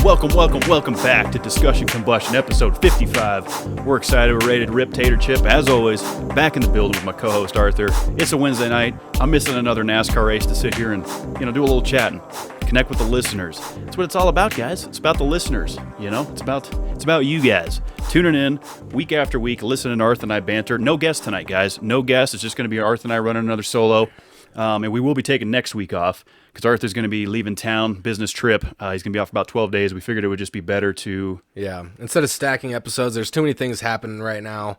Welcome back to Discussion Combustion, episode 55. We're excited. We're ready to rip Tater Chip. As always, back in the building with my co-host, Arthur. It's a Wednesday night. I'm missing another NASCAR race to sit here and, do a little chatting. Connect with the listeners. That's what it's all about, guys. It's about the listeners, It's about you guys. Tuning in week after week, listening to Arthur and I banter. No guest tonight, guys. No guest. It's just going to be Arthur and I running another solo. And we will be taking next week off because Arthur's going to be leaving town, business trip. He's going to be off for about 12 days. We figured it would just be better to... Yeah, instead of stacking episodes, there's too many things happening right now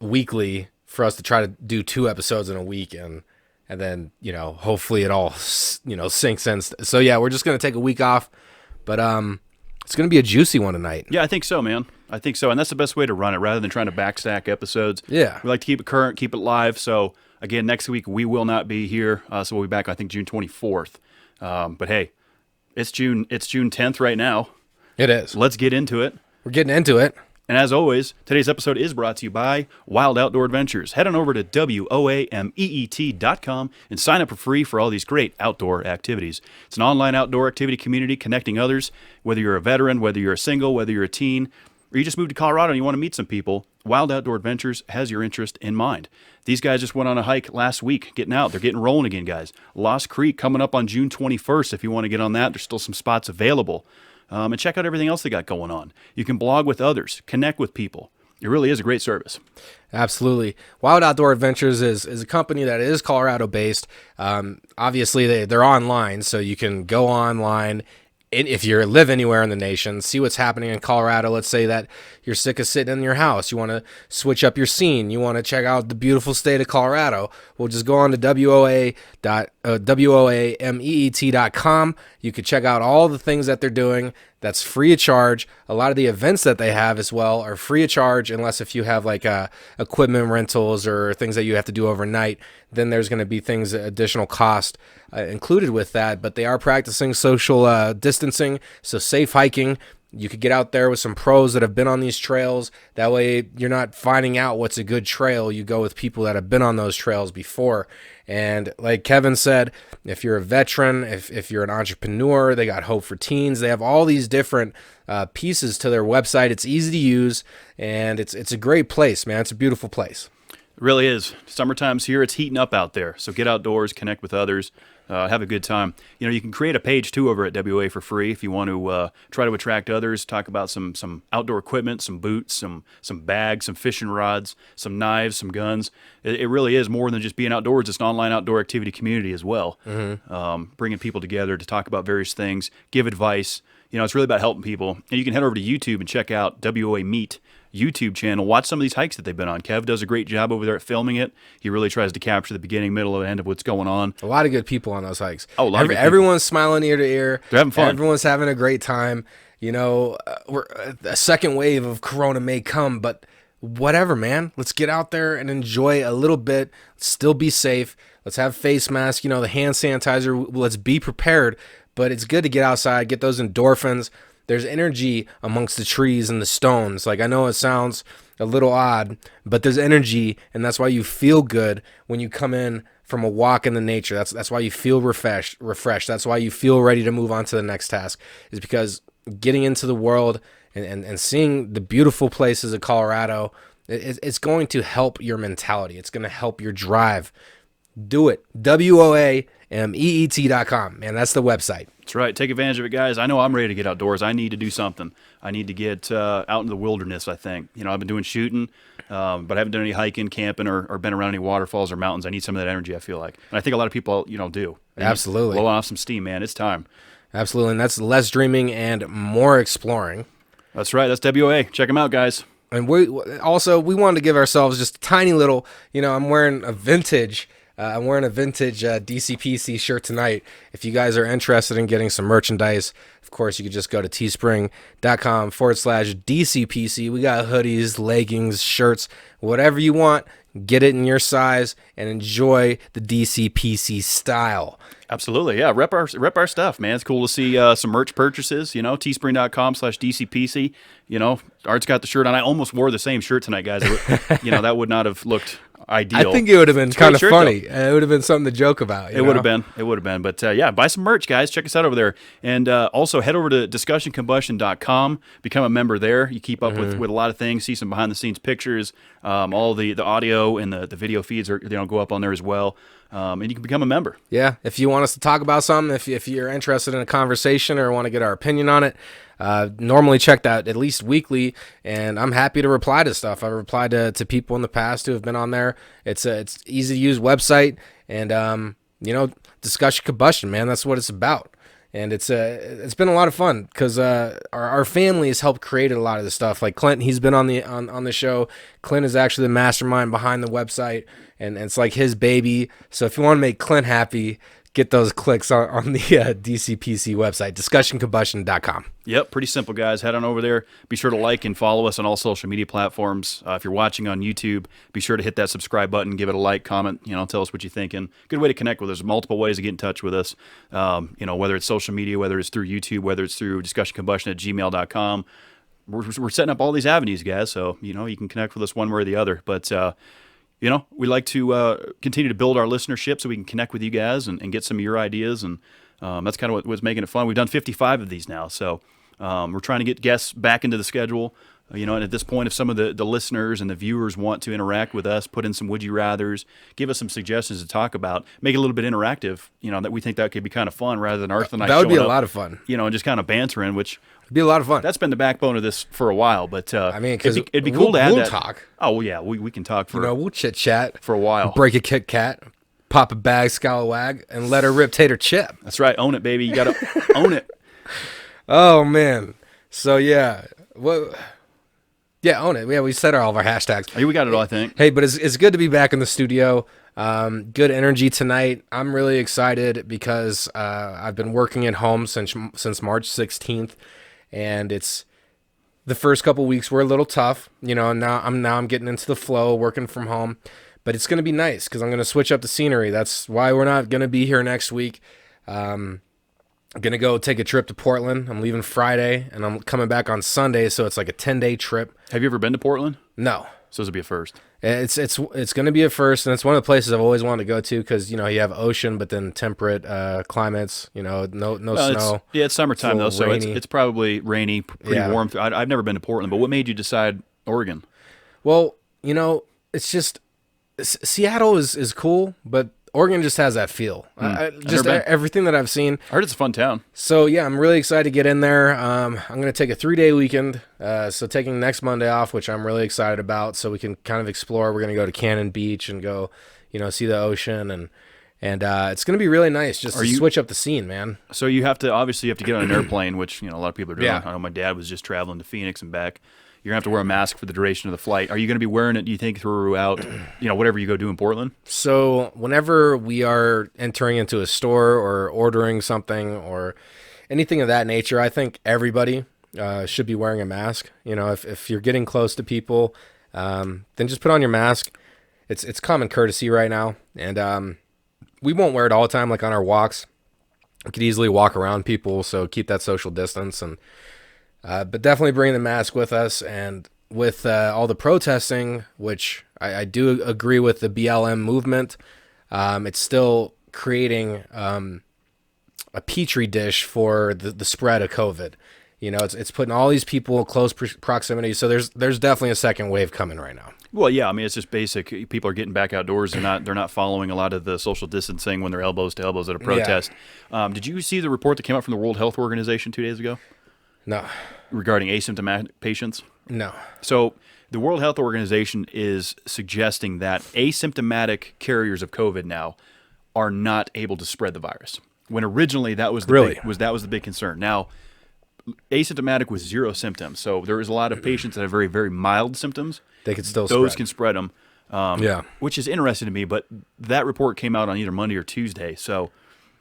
weekly for us to try to do 2 episodes in a week and then, hopefully it all, sinks in. So, yeah, we're just going to take a week off, but it's going to be a juicy one tonight. Yeah, I think so, man. I think so, and that's the best way to run it rather than trying to backstack episodes. Yeah. We like to keep it current, keep it live, so... Again, next week we will not be here, so we'll be back, I think, June 24th. But hey, it's June 10th right now. It is. Let's get into it. We're getting into it. And as always, today's episode is brought to you by Wild Outdoor Adventures. Head on over to WOAMEET.com and sign up for free for all these great outdoor activities. It's an online outdoor activity community connecting others, whether you're a veteran, whether you're a single, whether you're a teen, or you just moved to Colorado and you want to meet some people. Wild Outdoor Adventures has your interest in mind. These guys just went on a hike last week, getting out. They're getting rolling again, guys. Lost Creek coming up on June 21st. If you want to get on that, there's still some spots available. And check out everything else they got going on. You can blog with others, connect with people. It really is a great service. Absolutely. Wild Outdoor Adventures is a company that is Colorado-based. Obviously, they're online, so you can go online. If you live anywhere in the nation, see what's happening in Colorado. Let's say that you're sick of sitting in your house. You want to switch up your scene. You want to check out the beautiful state of Colorado. Well, just go on to WOAMEET.com. You can check out all the things that they're doing. That's free of charge. A lot of the events that they have as well are free of charge, unless if you have like equipment rentals or things that you have to do overnight, then there's going to be things, additional cost included with that. But they are practicing social distancing, so safe hiking. You could get out there with some pros that have been on these trails. That way you're not finding out what's a good trail. You go with people that have been on those trails before. And like Kevin said, if you're a veteran, if you're an entrepreneur, they got Hope for Teens. They have all these different pieces to their website. It's easy to use, and it's a great place, man. It's a beautiful place. It really is. Summertime's here. It's heating up out there. So get outdoors, connect with others, have a good time. You can create a page, too, over at WA for free if you want to try to attract others, talk about some outdoor equipment, some boots, some bags, some fishing rods, some knives, some guns. It really is more than just being outdoors. It's an online outdoor activity community as well, bringing people together to talk about various things, give advice. It's really about helping people. And you can head over to YouTube and check out WA Meet YouTube channel. Watch some of these hikes that they've been on. Kev does a great job over there at filming it. He really tries to capture the beginning, middle, and end of what's going on. A lot of good people on those hikes. Oh, a lot of good people. Everyone's smiling ear to ear. They're having fun. Everyone's having a great time. A second wave of Corona may come, but whatever, man. Let's get out there and enjoy a little bit. Still be safe. Let's have face masks. The hand sanitizer. Let's be prepared. But it's good to get outside, get those endorphins. There's energy amongst the trees and the stones. Like, I know it sounds a little odd, but there's energy, and that's why you feel good when you come in from a walk in the nature. That's why you feel refreshed. That's why you feel ready to move on to the next task, is because getting into the world and seeing the beautiful places of Colorado, it's going to help your mentality. It's going to help your drive. Do it. WOAMEET.com. Man, that's the website. That's right. Take advantage of it, guys. I know I'm ready to get outdoors. I need to do something. I need to get out into the wilderness, I think. I've been doing shooting, but I haven't done any hiking, camping, or been around any waterfalls or mountains. I need some of that energy, I feel like. And I think a lot of people, do. Absolutely. Blowing off some steam, man. It's time. Absolutely. And that's less dreaming and more exploring. That's right. That's WOA. Check them out, guys. And we wanted to give ourselves just a tiny little, I'm wearing a vintage DCPC shirt tonight. If you guys are interested in getting some merchandise, of course, you could just go to teespring.com/DCPC. We got hoodies, leggings, shirts, whatever you want. Get it in your size and enjoy the DCPC style. Absolutely, yeah. Rep our stuff, man. It's cool to see some merch purchases. Teespring.com/DCPC. Art's got the shirt on. I almost wore the same shirt tonight, guys. That would not have looked ideal. I think it would have been It's a great kind of shirt, funny. though. It would have been something to joke about. It would have been. It would have been. But yeah, buy some merch, guys. Check us out over there. And also head over to discussioncombustion.com. Become a member there. You keep up with a lot of things. See some behind the scenes pictures. All the audio and the video feeds are go up on there as well. And you can become a member. Yeah, if you want us to talk about something, if you're interested in a conversation or want to get our opinion on it, normally check that at least weekly, and I'm happy to reply to stuff. I've replied to people in the past who have been on there. It's easy to use website, and Discussion Combustion, man, that's what it's about. And it's been a lot of fun because our family has helped create a lot of this stuff. Like Clint, he's been on the show. Clint is actually the mastermind behind the website, and it's like his baby. So if you want to make Clint happy, get those clicks on the DCPC website, discussioncombustion.com. Yep, pretty simple, guys. Head on over there. Be sure to like and follow us on all social media platforms. If you're watching on YouTube, be sure to hit that subscribe button, give it a like, comment, tell us what you're thinking. Good way to connect with us. Multiple ways to get in touch with us, whether it's social media, whether it's through YouTube, whether it's through discussioncombustion@gmail.com. We're setting up all these avenues, guys, so, you can connect with us one way or the other. But, we like to continue to build our listenership so we can connect with you guys and get some of your ideas, and that's kind of what's making it fun. We've done 55 of these now, so we're trying to get guests back into the schedule. And at this point, if some of the listeners and the viewers want to interact with us, put in some would you rathers, give us some suggestions to talk about, make it a little bit interactive, that we think that could be kind of fun rather than Arthur and I That would be a up, lot of fun. And just kind of bantering, which it'd be a lot of fun. that's been the backbone of this for a while. But because it'd be cool to add we'll that. Talk. Oh well, yeah, we can talk for we'll chit chat for a while. Break a Kit Kat, pop a bag, scalawag, and let her rip tater chip. That's right, own it, baby. You gotta own it. Oh man, so yeah, own it. Yeah, we set all of our hashtags. Hey, we got it all, I think. Hey, but it's good to be back in the studio. Good energy tonight. I'm really excited because I've been working at home since March 16th, and it's the first couple weeks were a little tough. Now I'm getting into the flow, working from home, but it's gonna be nice because I'm gonna switch up the scenery. That's why we're not gonna be here next week. I'm gonna go take a trip to Portland. I'm leaving Friday, and I'm coming back on Sunday, so it's like a 10-day trip. Have you ever been to Portland? No. So this will be a first. It's going to be a first, and it's one of the places I've always wanted to go to because you have ocean, but then temperate climates. No snow. It's summertime though, so it's probably rainy, pretty warm. I've never been to Portland, but what made you decide Oregon? Well, it's just Seattle is cool, but Oregon just has that feel. Everything that I've seen. I heard it's a fun town. So yeah, I'm really excited to get in there. I'm going to take a 3-day weekend. So taking next Monday off, which I'm really excited about, so we can kind of explore. We're going to go to Cannon Beach and go, see the ocean, and it's going to be really nice just to switch up the scene, man. So you have to get on an airplane, which a lot of people are doing. Yeah. I know my dad was just traveling to Phoenix and back. You're going to have to wear a mask for the duration of the flight. Are you going to be wearing it, do you think, throughout, whatever you go do in Portland? So whenever we are entering into a store or ordering something or anything of that nature, I think everybody should be wearing a mask. If you're getting close to people, then just put on your mask. It's common courtesy right now. And we won't wear it all the time, like on our walks. We could easily walk around people, so keep that social distance. But definitely bring the mask with us. And with all the protesting, which I do agree with the BLM movement, it's still creating a petri dish for the spread of COVID. It's putting all these people in close proximity. So there's definitely a second wave coming right now. Well, yeah, I mean, it's just basic. People are getting back outdoors. They're not following a lot of the social distancing when they're elbows to elbows at a protest. Yeah. Did you see the report that came out from the World Health Organization 2 days ago? No. Regarding asymptomatic patients? No. So the World Health Organization is suggesting that asymptomatic carriers of COVID now are not able to spread the virus. When originally that was the big concern. Now, asymptomatic with 0 symptoms. So there is a lot of patients that have very, very mild symptoms. They could still Those can spread them. Which is interesting to me, but that report came out on either Monday or Tuesday. So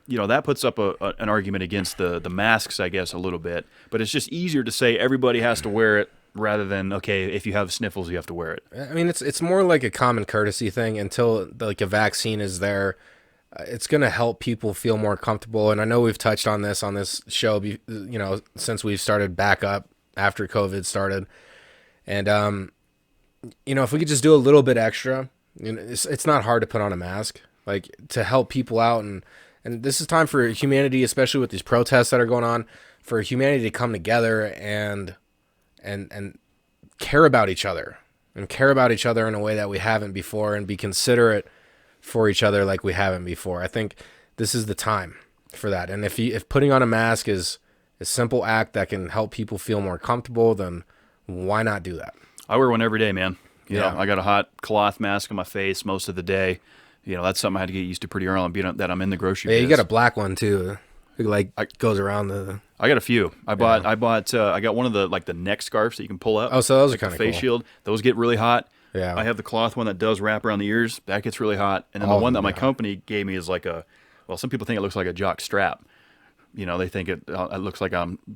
that puts up an argument against the masks, I guess, a little bit. But it's just easier to say everybody has to wear it rather than, okay, if you have sniffles, you have to wear it. I mean, it's more like a common courtesy thing until like a vaccine is there. It's going to help people feel more comfortable. And I know we've touched on this show, since we've started back up after COVID started. And, if we could just do a little bit extra, It's not hard to put on a mask, like to help people out, and this is time for humanity, especially with these protests that are going on, for humanity to come together and care about each other in a way that we haven't before, and be considerate for each other like we haven't before. I think this is the time for that. And if putting on a mask is a simple act that can help people feel more comfortable, then why not do that? I wear one every day, man. You know, I got a hot cloth mask on my face most of the day. You know, that's something I had to get used to pretty early, being that I'm in the grocery biz. Yeah, you got a black one too. It goes around the. I got a few. I got one of the neck scarves that you can pull up. Oh, so those are kind of face cool. shield. Those get really hot. Yeah. I have the cloth one that does wrap around the ears. That gets really hot. And then the one that my company gave me is some people think it looks like a jock strap. You know, they think it looks like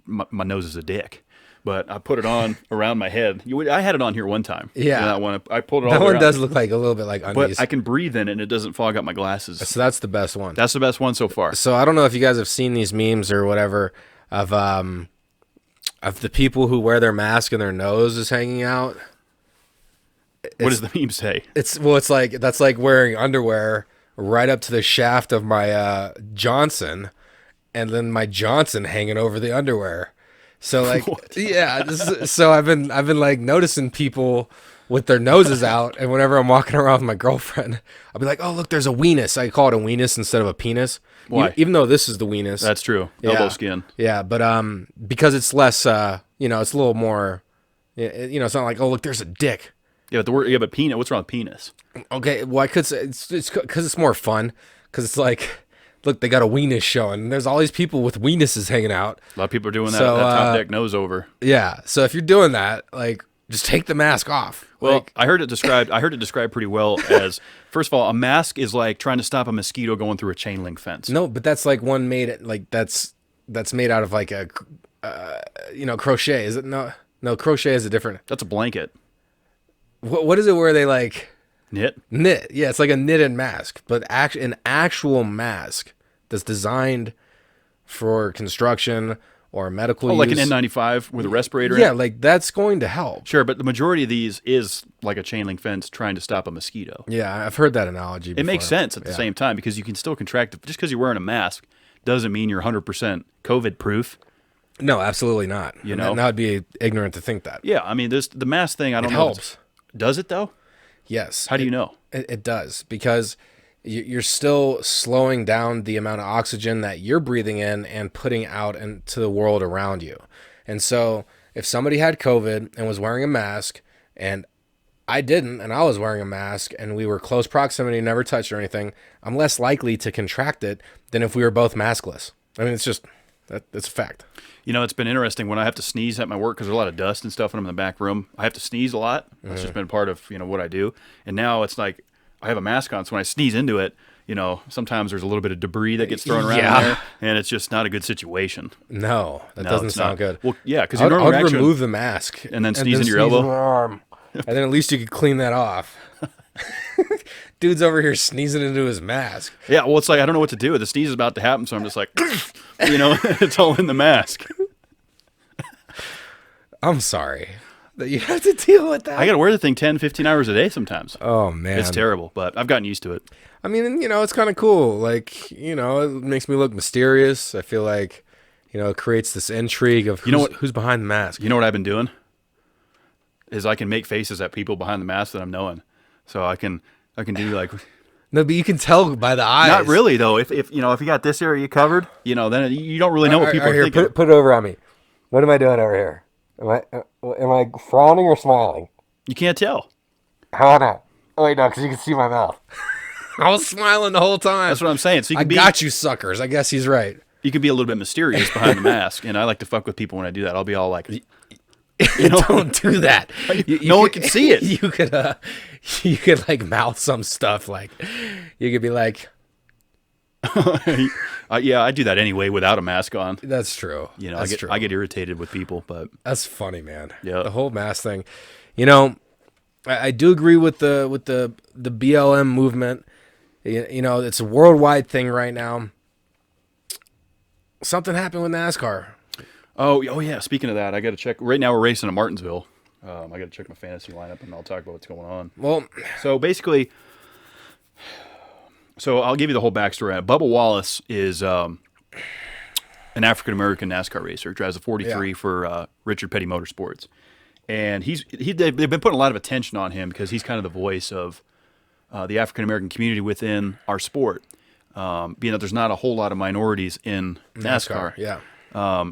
my nose is a dick. But I put it on around my head. I had it on here one time. Yeah. That one, I pulled it all That one around. does look like a little bit like undies. But I can breathe in it and it doesn't fog up my glasses. So that's the best one. That's the best one so far. So I don't know if you guys have seen these memes or whatever of the people who wear their mask and their nose is hanging out. What does the meme say? It's like that's like wearing underwear right up to the shaft of my Johnson, and then my Johnson hanging over the underwear. So like, so I've been like noticing people with their noses out, and whenever I'm walking around with my girlfriend, I'll be like, "Oh, look, there's a weenus." I call it a weenus instead of a penis. Why? Even though this is the weenus. That's true. Elbow skin. Yeah, but because it's less, it's a little more, it's not like, oh, look, there's a dick. Yeah, but penis. What's wrong with penis? Okay, well, I could say it's because it's more fun, because it's like, look, they got a weenus showing. And there's all these people with weenuses hanging out. A lot of people are doing that top deck nose over. Yeah, so if you're doing that, like, just take the mask off. Well, I heard it described pretty well as, first of all, a mask is like trying to stop a mosquito going through a chain link fence. No, but that's like one made like that's made out of like a crochet. Is it no crochet is a different. That's a blanket. What is it where they like knit? Yeah, it's like a knitted mask, but an actual mask that's designed for construction or medical use. Like an N95 with a respirator in Yeah, it? like that's going to help. Sure, but the majority of these is like a chain link fence trying to stop a mosquito. Yeah, I've heard that analogy before. It makes sense at the same time, because you can still contract it. Just because you're wearing a mask doesn't mean you're 100% COVID proof. No, absolutely not. You know? That would be ignorant to think that. Yeah, I mean, the mask thing, I don't know. It helps. Does it, though? Yes. How do you know? It does, because you're still slowing down the amount of oxygen that you're breathing in and putting out into the world around you. And so if somebody had COVID and was wearing a mask, and I didn't, and I was wearing a mask, and we were close proximity, never touched or anything, I'm less likely to contract it than if we were both maskless. I mean, it's just, that's a fact. You know, it's been interesting when I have to sneeze at my work, because there's a lot of dust and stuff when I'm in the back room. I have to sneeze a lot. That's just been part of, what I do. And now it's like I have a mask on, so when I sneeze into it, sometimes there's a little bit of debris that gets thrown around in there, and it's just not a good situation. No, that doesn't sound good. Well, yeah, because I would remove the mask and then sneeze into your elbow. Arm, and then at least you could clean that off. Dude's over here sneezing into his mask. Yeah, well, it's like I don't know what to do. The sneeze is about to happen, so I'm just like, it's all in the mask. I'm sorry that you have to deal with that. I got to wear the thing 10, 15 hours a day sometimes. Oh, man. It's terrible, but I've gotten used to it. I mean, it's kind of cool. Like, it makes me look mysterious. I feel like, it creates this intrigue of who's behind the mask. You know what I've been doing? Is I can make faces at people behind the mask that I'm knowing. So I can do like... No, but you can tell by the eyes. Not really, though. If you got this area covered, then you don't really know what people are thinking. Put it over on me. What am I doing over here? Am I frowning or smiling? You can't tell. How not? Oh, wait, no, because you can see my mouth. I was smiling the whole time. That's what I'm saying. So you can got you suckers. I guess he's right. You can be a little bit mysterious behind the mask, and I like to fuck with people when I do that. I'll be all like... Don't do that. No one can see it. You could like mouth some stuff. Like you could be like... Yeah, I do that anyway without a mask on. That's true. I get irritated with people, but that's funny, man. Yeah, the whole mask thing. I do agree with the BLM movement. It's a worldwide thing right now. Something happened with NASCAR. Oh yeah. Speaking of that, I got to check. Right now we're racing in Martinsville. I got to check my fantasy lineup, and I'll talk about what's going on. Well, so basically, So I'll give you the whole backstory. Bubba Wallace is an African American NASCAR racer. Drives a 43 for Richard Petty Motorsports, and they've been putting a lot of attention on him because he's kind of the voice of the African American community within our sport. Being that there's not a whole lot of minorities in NASCAR.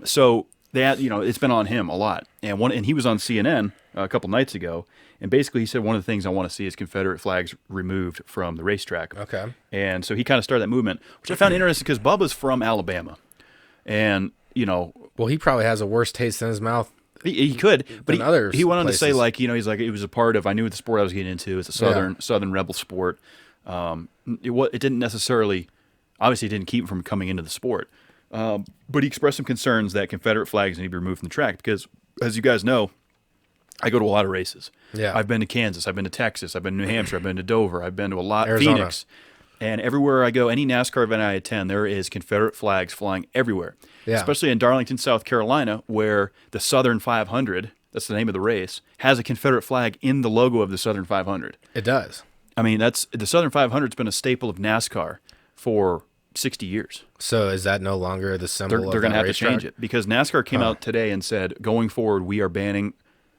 So it's been on him a lot, and he was on CNN a couple nights ago, and basically he said one of the things I want to see is Confederate flags removed from the racetrack. Okay. And so he kind of started that movement, which I found interesting because Bubba's from Alabama, and well, he probably has a worse taste in his mouth. He could, but he went on to say he's like it was a part of, I knew the sport I was getting into. It's a southern rebel sport. It didn't necessarily, obviously, it didn't keep him from coming into the sport. But he expressed some concerns that Confederate flags need to be removed from the track because, as you guys know, I go to a lot of races. Yeah. I've been to Kansas, I've been to Texas, I've been to New Hampshire, I've been to Dover, I've been to a lot, Arizona. Phoenix. And everywhere I go, any NASCAR event I attend, there is Confederate flags flying everywhere. Yeah. Especially in Darlington, South Carolina, where the Southern 500, that's the name of the race, has a Confederate flag in the logo of the Southern 500. It does. I mean, the Southern 500's been a staple of NASCAR for 60 years. So is that no longer the symbol? They're going to have to change it because NASCAR came out today and said, going forward, we are banning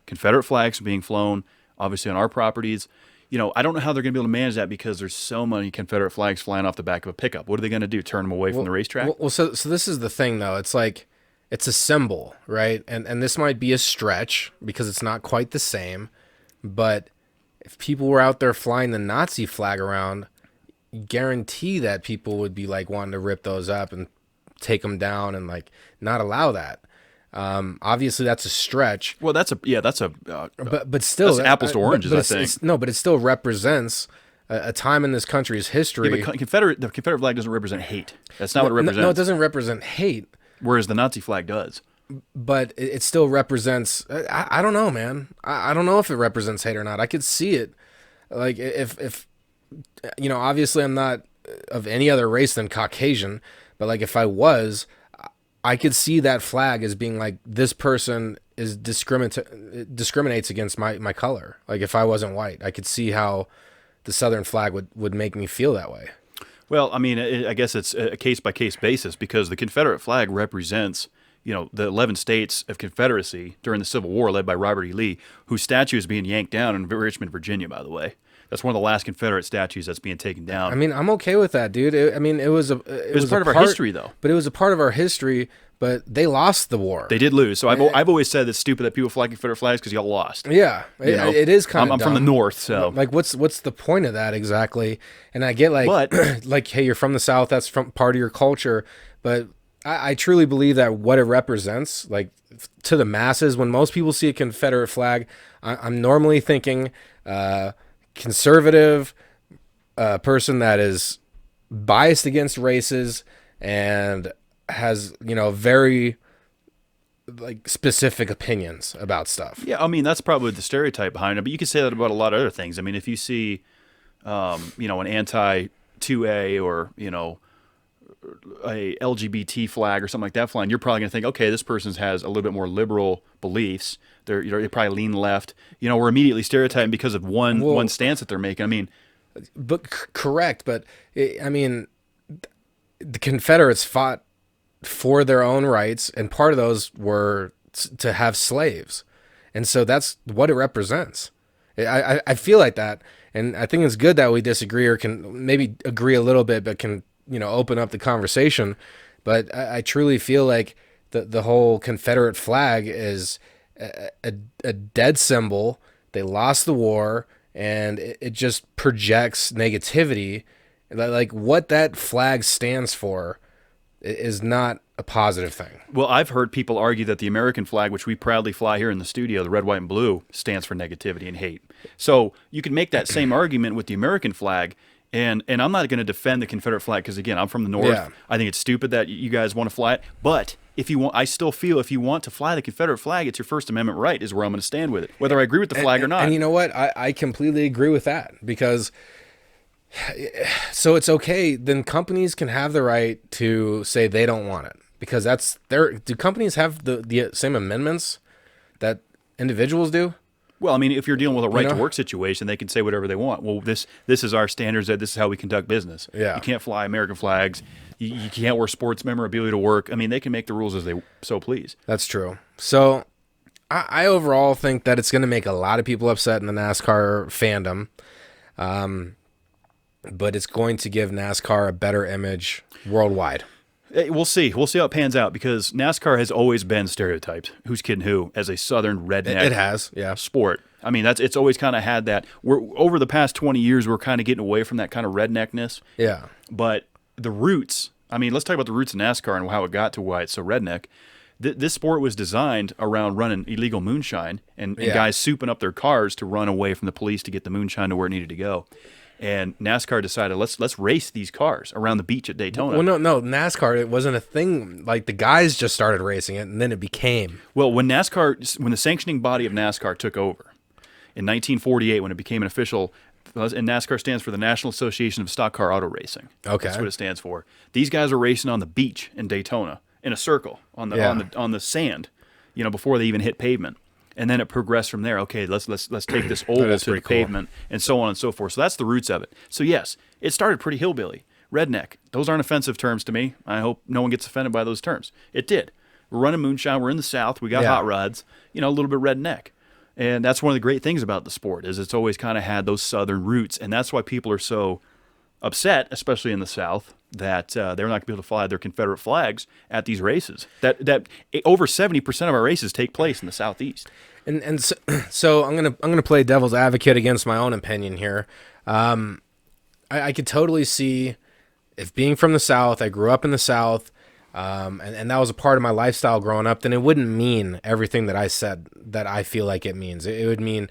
Confederate flags from being flown, obviously on our properties. I don't know how they're going to be able to manage that because there's so many Confederate flags flying off the back of a pickup. What are they going to do? Turn them away from the racetrack? So this is the thing, though. It's like it's a symbol, right? And this might be a stretch because it's not quite the same. But if people were out there flying the Nazi flag around, guarantee that people would be like wanting to rip those up and take them down and like not allow that. Obviously that's a stretch. Well, but still, that's apples to oranges. I think but it still represents a time in this country's history. Yeah, but the Confederate flag doesn't represent hate. That's not what it represents. No, it doesn't represent hate. Whereas the Nazi flag does. But it still represents. I don't know, man. I don't know if it represents hate or not. I could see it. Like if obviously I'm not of any other race than Caucasian, but like if I was, I could see that flag as being like, this person is discriminates against my color. Like if I wasn't white, I could see how the Southern flag would make me feel that way. Well, I mean, I guess it's a case-by-case basis because the Confederate flag represents, the 11 states of Confederacy during the Civil War led by Robert E. Lee, whose statue is being yanked down in Richmond, Virginia, by the way. That's one of the last Confederate statues that's being taken down. I mean, I'm okay with that, dude. It was part of our history, though. But it was a part of our history, but they lost the war. They did lose. So I've always said it's stupid that people fly Confederate flags because y'all lost. Yeah, it is kind of I'm from the North, so. Like, what's the point of that exactly? And I get like, like, hey, you're from the South. That's from part of your culture. But I truly believe that what it represents, like, to the masses, when most people see a Confederate flag, I'm normally thinking conservative person that is biased against races and has very like specific opinions about stuff. Yeah, I mean that's probably the stereotype behind it, but you could say that about a lot of other things. I mean, if you see an anti-2A or a LGBT flag or something like that flying, you're probably going to think, okay, this person has a little bit more liberal beliefs. They probably lean left. We're immediately stereotyping because of one stance that they're making. I mean, but correct. But I mean, the Confederates fought for their own rights, and part of those were to have slaves, and so that's what it represents. I feel like that, and I think it's good that we disagree or can maybe agree a little bit, but can open up the conversation. But I truly feel like the whole Confederate flag is a dead symbol. They lost the war, and it just projects negativity. Like what that flag stands for is not a positive thing. Well, I've heard people argue that the American flag, which we proudly fly here in the studio, the red, white, and blue, stands for negativity and hate. So you can make that same argument with the American flag. And I'm not going to defend the Confederate flag because, again, I'm from the North. Yeah. I think it's stupid that you guys want to fly it. But if you want, I still feel if you want to fly the Confederate flag, it's your First Amendment right is where I'm going to stand with it, whether I agree with the flag or not. And you know what? I completely agree with that because so it's okay. Then companies can have the right to say they don't want it because that's their. Do companies have the same amendments that individuals do? Well, I mean, if you're dealing with a right to work situation, they can say whatever they want. Well, this is our standards. That this is how we conduct business. Yeah. You can't fly American flags. You can't wear sports memorabilia to work. I mean, they can make the rules as they so please. That's true. So I overall think that it's going to make a lot of people upset in the NASCAR fandom. But it's going to give NASCAR a better image worldwide. We'll see. We'll see how it pans out because NASCAR has always been stereotyped. Who's kidding who as a Southern redneck? It has, yeah. Sport. I mean, it's always kind of had that. We're over the past 20 years, we're kind of getting away from that kind of redneckness. Yeah. But the roots. I mean, let's talk about the roots of NASCAR and how it got to why it's so redneck. This sport was designed around running illegal moonshine and guys souping up their cars to run away from the police to get the moonshine to where it needed to go. And NASCAR decided let's race these cars around the beach at Daytona. Well, no, NASCAR, it wasn't a thing. Like the guys just started racing it, and then it became. Well, when the sanctioning body of NASCAR took over in 1948, when it became an official, and NASCAR stands for the National Association of Stock Car Auto Racing. Okay, that's what it stands for. These guys are racing on the beach in Daytona in a circle on the sand, before they even hit pavement. And then it progressed from there. Okay, let's take this oval to the pavement and so on and so forth. So that's the roots of it. So yes, it started pretty hillbilly, redneck. Those aren't offensive terms to me. I hope no one gets offended by those terms. It did. We're running moonshine. We're in the South. We got hot rods. A little bit redneck. And that's one of the great things about the sport is it's always kind of had those Southern roots. And that's why people are so upset, especially in the South, that they're not going to be able to fly their Confederate flags at these races. That over 70% of our races take place in the Southeast. And so I'm gonna play devil's advocate against my own opinion here. I could totally see if being from the South, I grew up in the South, and that was a part of my lifestyle growing up, then it wouldn't mean everything that I said that I feel like it means. It would mean,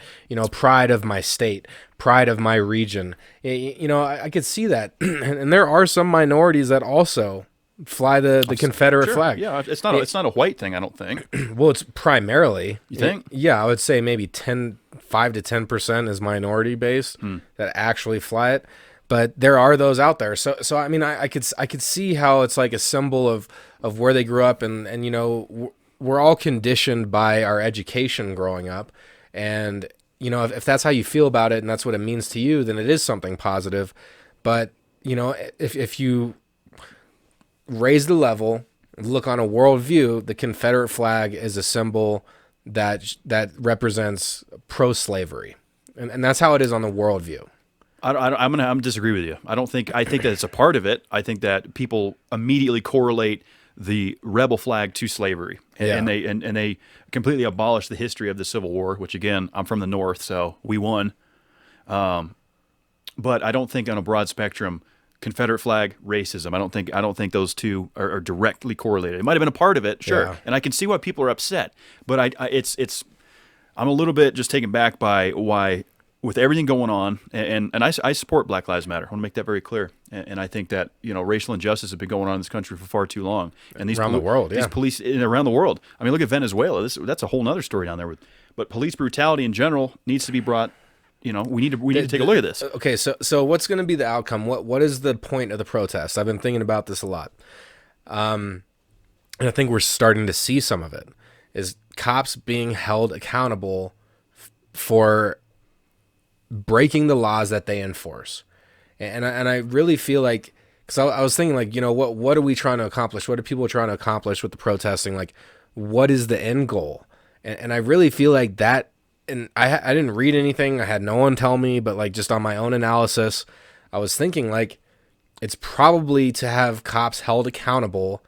pride of my state, pride of my region. I could see that. And there are some minorities that also fly the Confederate flag. Yeah, it's not a white thing, I don't think. Well, it's primarily. You think? Yeah, I would say maybe 5 to 10% is minority based that actually fly it. But there are those out there. So I mean, I could see how it's like a symbol of where they grew up, and we're all conditioned by our education growing up, and if that's how you feel about it and that's what it means to you, then it is something positive. But if you raise the level, look on a world view, the Confederate flag is a symbol that represents pro-slavery, and that's how it is on the world view. I'm gonna disagree with you. I think that it's a part of it. I think that people immediately correlate the rebel flag to slavery, and they completely abolish the history of the Civil War. Which again, I'm from the North, so we won. But I don't think on a broad spectrum, Confederate flag, racism. I don't think those two are directly correlated. It might have been a part of it, sure, and I can see why people are upset. But I'm a little bit just taken back by why. With everything going on, and I support Black Lives Matter. I want to make that very clear. And I think that racial injustice has been going on in this country for far too long. And around the world, these police around the world. I mean, look at Venezuela. That's a whole other story down there. But police brutality in general needs to be brought. We need to take a look at this. Okay, so what's going to be the outcome? What is the point of the protest? I've been thinking about this a lot, and I think we're starting to see some of it. Is cops being held accountable for breaking the laws that they enforce, and I really feel like, because I was thinking like, what are we trying to accomplish? What are people trying to accomplish with the protesting? Like, what is the end goal? And I really feel like that. And I didn't read anything. I had no one tell me, but like just on my own analysis, I was thinking like it's probably to have cops held accountable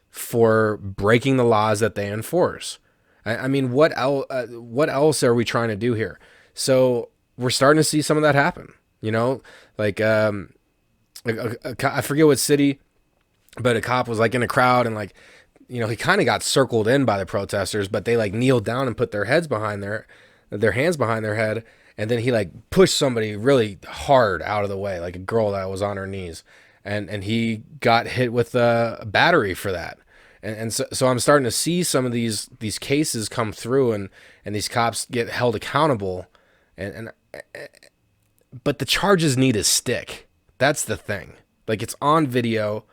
for breaking the laws that they enforce. I mean, what else are we trying to do here? So we're starting to see some of that happen, like I forget what city, but a cop was like in a crowd and like, he kind of got circled in by the protesters, but they like kneeled down and put their hands behind their head. And then he like pushed somebody really hard out of the way, like a girl that was on her knees, and he got hit with a battery for that. And so I'm starting to see some of these cases come through and these cops get held accountable. But the charges need to stick. That's the thing. Like, it's on video,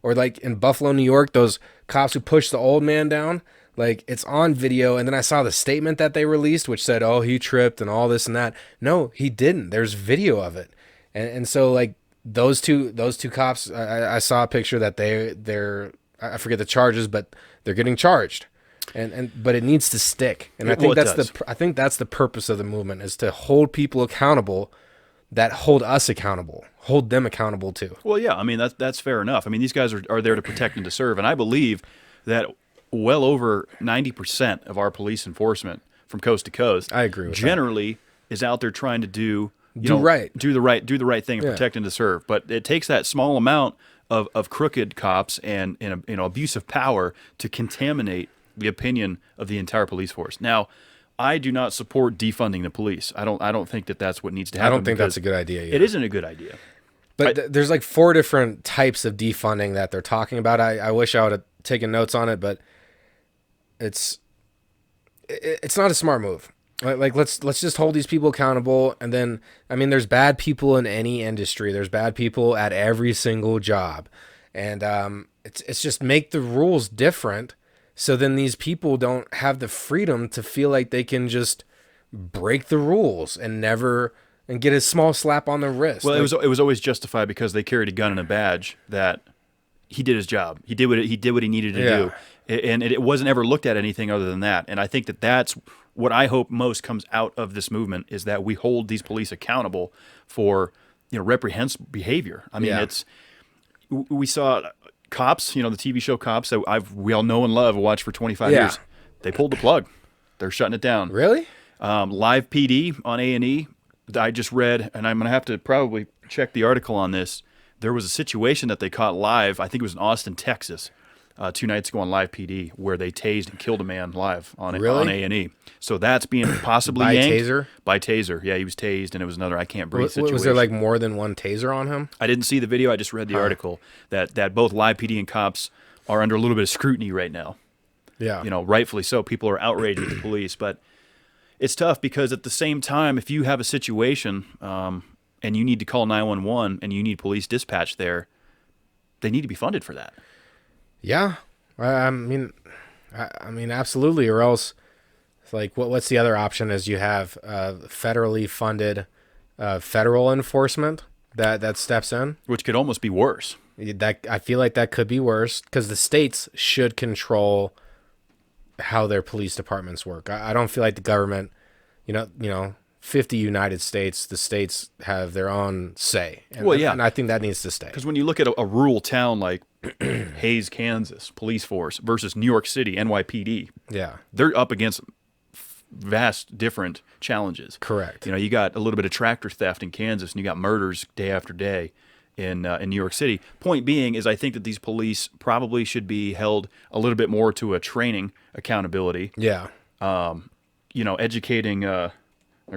or like in Buffalo, New York, those cops who pushed the old man down. Like, it's on video, and then I saw the statement that they released, which said, "Oh, he tripped and all this and that." No, he didn't. There's video of it, and so like those two cops, I saw a picture that they're I forget the charges, but they're getting charged, but it needs to stick, and I think that's the purpose of the movement, is to hold people accountable that hold us accountable, hold them accountable too. Well, yeah, I mean that's fair enough. I mean, these guys are there to protect and to serve, and I believe that well over 90% of our police enforcement from coast to coast, I agree with generally is out there trying to do the right thing and protect and to serve. But it takes that small amount of crooked cops and abuse of power to contaminate the opinion of the entire police force. Now, I do not support defunding the police. I don't think that that's what needs to happen. I don't think that's a good idea either. It isn't a good idea. But there's like 4 different types of defunding that they're talking about. I wish I would have taken notes on it, but it's not a smart move. Like let's just hold these people accountable, and then I mean, there's bad people in any industry. There's bad people at every single job, and it's just make the rules different, so then these people don't have the freedom to feel like they can just break the rules and get a small slap on the wrist. Well, it was always justified because they carried a gun and a badge that he did his job. He did what he needed to do. And it wasn't ever looked at anything other than that. And I think that that's what I hope most comes out of this movement, is that we hold these police accountable for reprehensible behavior. I mean, we saw Cops, the TV show Cops that we all know and love, watched for 25 years. They pulled the plug. They're shutting it down. Really? Live PD on A&E. I just read, and I'm going to have to probably check the article on this. There was a situation that they caught live. I think it was in Austin, Texas. 2 nights ago on Live PD, where they tased and killed a man live on A&E. So that's being possibly by yanked. Taser? By Taser. Yeah, he was tased, and it was another I can't breathe situation. Was there like more than one Taser on him? I didn't see the video. I just read the article that both Live PD and cops are under a little bit of scrutiny right now. Yeah. Rightfully so. People are outraged with the police, but it's tough because at the same time, if you have a situation and you need to call 911 and you need police dispatch there, they need to be funded for that. Yeah, I mean, absolutely. Or else, it's like, what's the other option? Is you have federally funded federal enforcement that steps in, which could almost be worse. That I feel like that could be worse, because the states should control how their police departments work. I don't feel like the government, 50 United States, the states have their own say. And, and I think that needs to stay. Because when you look at a rural town like Hays, Kansas, police force versus New York City, NYPD, they're up against vast different challenges. Correct. You got a little bit of tractor theft in Kansas, and you got murders day after day in New York City. Point being is I think that these police probably should be held a little bit more to a training accountability. Yeah. Educating... there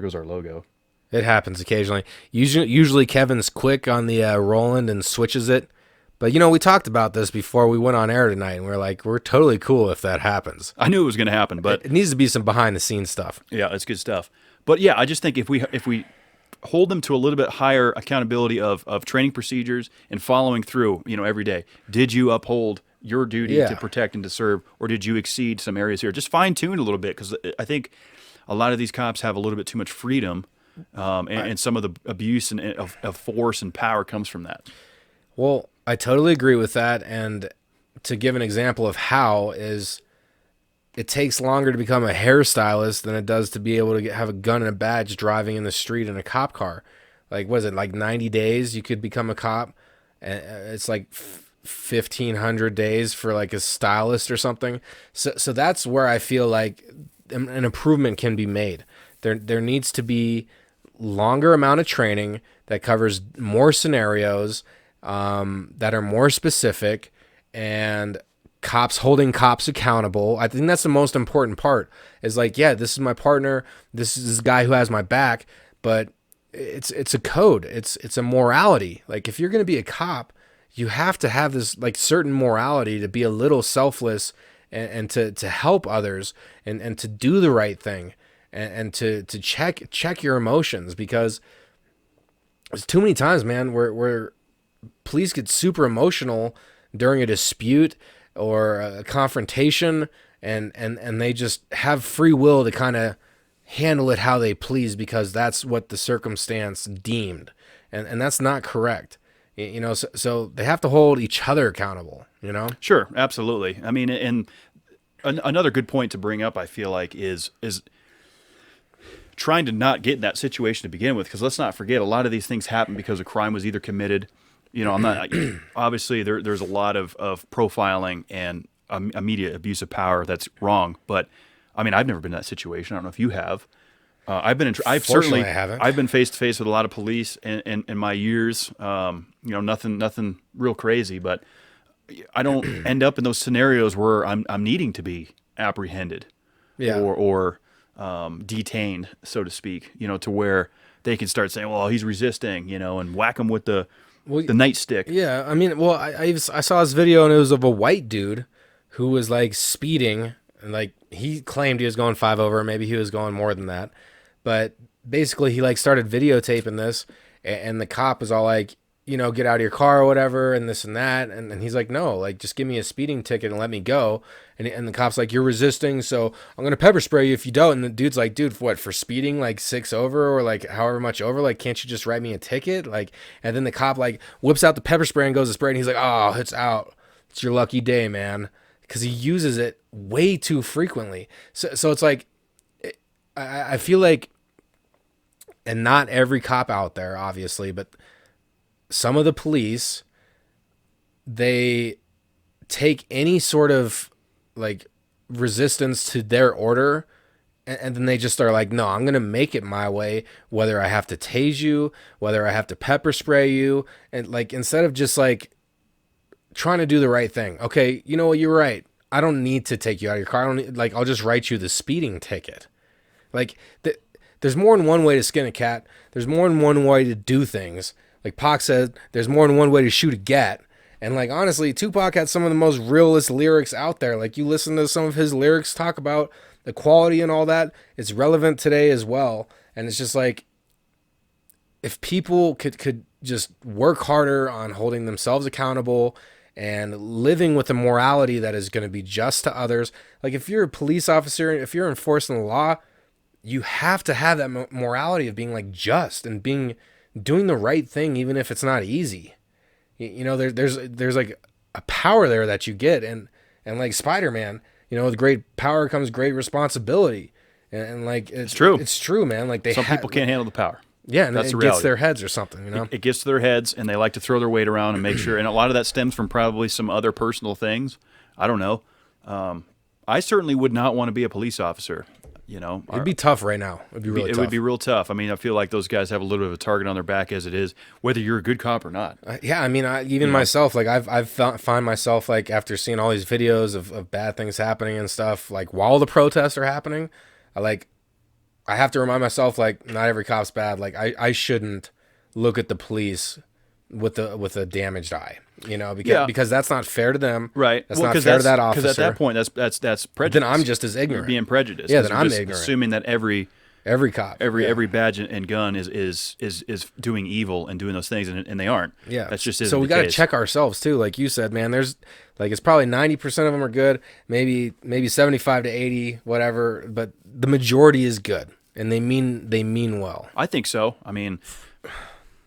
goes our logo. It happens occasionally. Usually Kevin's quick on the Roland and switches it. But, we talked about this before we went on air tonight, and we're like, we're totally cool if that happens. I knew it was going to happen, but... It needs to be some behind-the-scenes stuff. Yeah, it's good stuff. But, yeah, I just think if we hold them to a little bit higher accountability of training procedures and following through, every day. Did you uphold your duty to protect and to serve, or did you exceed some areas here? Just fine-tune a little bit, because I think a lot of these cops have a little bit too much freedom, and some of the abuse of force and power comes from that. Well, I totally agree with that, and to give an example of how is, it takes longer to become a hairstylist than it does to be able to have a gun and a badge driving in the street in a cop car. Like, was it like 90 days you could become a cop? And it's like 1,500 days for like a stylist or something. So that's where I feel like an improvement can be made. There needs to be longer amount of training that covers more scenarios, that are more specific, and cops holding cops accountable. I think that's the most important part, is like, yeah, this is my partner, this is a guy who has my back, but it's a code, it's a morality. Like, if you're going to be a cop, you have to have this like certain morality to be a little selfless and to help others and to do the right thing and to check your emotions, because there's too many times, man, where police get super emotional during a dispute or a confrontation, and they just have free will to kind of handle it how they please because that's what the circumstance deemed. And that's not correct. You know, so they have to hold each other accountable, you know? Sure, absolutely. I mean, and another good point to bring up, I feel like, is trying to not get in that situation to begin with, because let's not forget, a lot of these things happen because a crime was either committed. You know, I'm not obviously there's a lot of profiling and immediate abuse of power that's wrong, but I mean, I've never been in that situation. I don't know if you have. I've Fortunately, I haven't. I've been face to face with a lot of police in my years. You know, nothing real crazy, but I don't end up in those scenarios where I'm needing to be apprehended, or detained, so to speak. You know, to where they can start saying, "Well, he's resisting," you know, and whack him with the nightstick. Yeah, I mean, well, I saw this video and it was of a white dude who was like speeding, and like he claimed he was going 5 over, maybe he was going more than that. But basically, he like started videotaping this, and the cop was all like, you know, get out of your car or whatever, and this and that. And he's like, no, like, just give me a speeding ticket and let me go. And the cop's like, you're resisting, so I'm going to pepper spray you if you don't. And the dude's like, dude, what, for speeding like 6 over or like however much over? Like, can't you just write me a ticket? Like, and then the cop like whips out the pepper spray and goes to spray, and he's like, oh, it's out. It's your lucky day, man. Because he uses it way too frequently. So it's like, I feel like, and not every cop out there, obviously, but some of the police, they take any sort of like resistance to their order, and then they just are like, no, I'm going to make it my way, whether I have to tase you, whether I have to pepper spray you. And like, instead of just like trying to do the right thing. Okay, you know what? You're right. I don't need to take you out of your car. I don't need, like, I'll just write you the speeding ticket. Like, there's more than one way to skin a cat. There's more than one way to do things. Like Pac said, there's more than one way to shoot a gat. And like, honestly, Tupac had some of the most realist lyrics out there. Like, you listen to some of his lyrics talk about equality and all that. It's relevant today as well. And it's just like, if people could just work harder on holding themselves accountable and living with a morality that is going to be just to others. Like, if you're a police officer, if you're enforcing the law, you have to have that morality of being like just and doing the right thing, even if it's not easy. You know, there's like a power there that you get, and like Spider-Man, you know, with great power comes great responsibility, and like it's true, man. Like some people can't handle the power. Yeah, and it gets their heads or something, you know? It gets to their heads, and they like to throw their weight around and make sure, and a lot of that stems from probably some other personal things. I don't know. I certainly would not want to be a police officer, you know? It'd be tough right now. It'd be really tough. It would be real tough. I mean, I feel like those guys have a little bit of a target on their back as it is, whether you're a good cop or not. Yeah, I mean, even myself, like, I've find myself, like, after seeing all these videos of bad things happening and stuff, like, while the protests are happening, I have to remind myself, like, not every cop's bad. Like, I shouldn't look at the police with a damaged eye, you know, because that's not fair to them. Right. That's not fair to that officer. Because at that point, that's prejudice. Then I'm just as ignorant. You're being prejudiced. Yeah, then I'm ignorant. Assuming that every cop, every badge and gun is doing evil and doing those things, and they aren't. Yeah. That's just so we got to check ourselves too. Like you said, man, there's like, it's probably 90% of them are good, maybe 75 to 80, whatever, but the majority is good, and they mean well. I think so. I mean,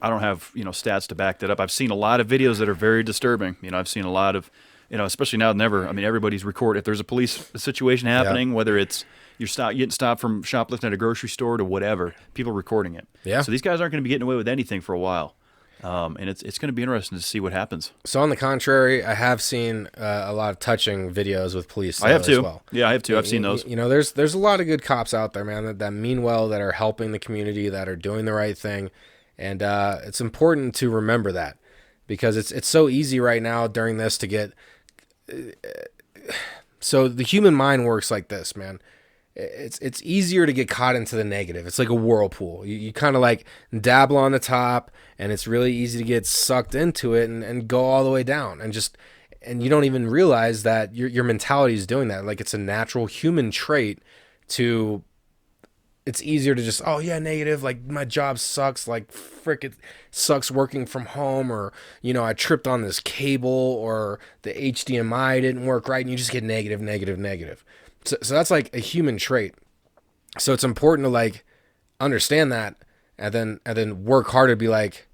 I don't have, stats to back that up. I've seen a lot of videos that are very disturbing. I've seen a lot of, especially now than ever. I mean, everybody's recording. If there's a police situation happening, whether it's you're getting stopped from shoplifting at a grocery store to whatever, people recording it. Yeah. So these guys aren't going to be getting away with anything for a while. And it's going to be interesting to see what happens. So on the contrary, I have seen a lot of touching videos with police. I have too. As well. Yeah, I have too. I've seen those. There's a lot of good cops out there, man, that mean well, that are helping the community, that are doing the right thing. And it's important to remember that, because it's so easy right now during this to get. So the human mind works like this, man. It's easier to get caught into the negative. It's like a whirlpool. You kind of like dabble on the top, and it's really easy to get sucked into it and go all the way down, and you don't even realize that your mentality is doing that. Like, it's a natural human trait to. It's easier to just, oh yeah, negative, like my job sucks, like frick, it sucks working from home, or, I tripped on this cable, or the HDMI didn't work right, and you just get negative. So that's like a human trait. So it's important to like understand that, and then work harder to be like,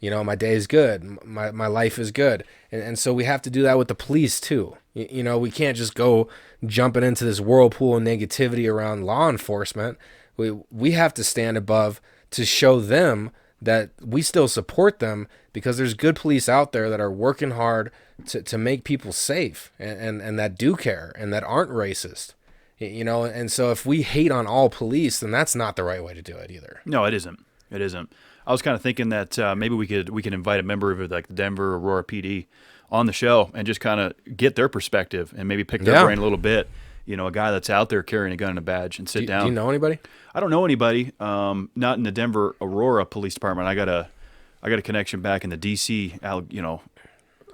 my day is good, my life is good, and so we have to do that with the police too. We can't just go jumping into this whirlpool of negativity around law enforcement. We have to stand above to show them that we still support them, because there's good police out there that are working hard to make people safe, and that do care and that aren't racist. And so if we hate on all police, then that's not the right way to do it either. No, it isn't. It isn't. I was kind of thinking that maybe we could invite a member of like the Denver Aurora PD on the show and just kind of get their perspective and maybe pick their brain a little bit. A guy that's out there carrying a gun and a badge, and sit down. Do you know anybody? I don't know anybody. Not in the Denver Aurora Police Department. I got a connection back in the D.C.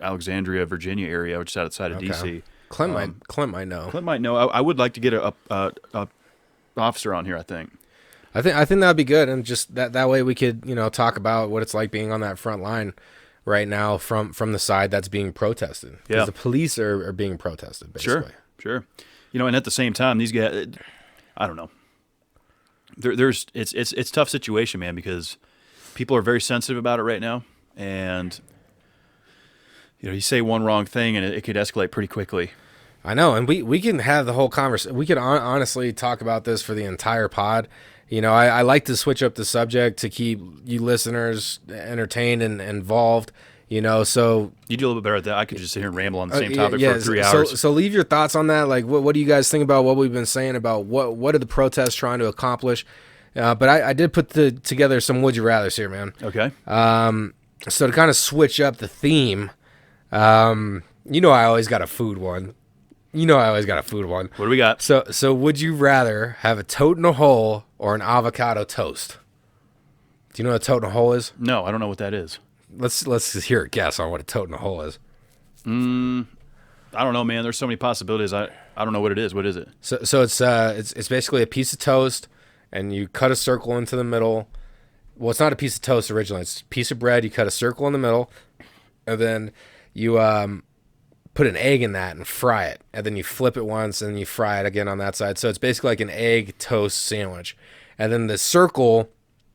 Alexandria, Virginia area, which is outside of D.C. Clint might know. Clint might know. I would like to get a officer on here, I think. I think that'd be good, and just that way we could talk about what it's like being on that front line right now from the side that's being protested. Because the police are being protested, basically. Sure. And at the same time, these guys, I don't know. It's a tough situation, man, because people are very sensitive about it right now, and you say one wrong thing and it could escalate pretty quickly. I know, and we can have the whole conversation. We could honestly talk about this for the entire pod. I like to switch up the subject to keep you listeners entertained and involved. So you do a little bit better at that. I could just sit here and ramble on the same topic for 3 hours. So leave your thoughts on that. Like, what do you guys think about what we've been saying about what are the protests trying to accomplish? But I did put together some would you rather's here, man. Okay. So to kind of switch up the theme, I always got a food one. What do we got? So would you rather have a toad in a hole or an avocado toast? Do you know what a toad in a hole is? No, I don't know what that is. Let's just hear a guess on what a toad in a hole is. I don't know, man. There's so many possibilities. I don't know what it is. What is it? So it's basically a piece of toast, and you cut a circle into the middle. Well, it's not a piece of toast originally. It's a piece of bread. You cut a circle in the middle, and then you put an egg in that and fry it, and then you flip it once and you fry it again on that side. So it's basically like an egg toast sandwich, and then the circle,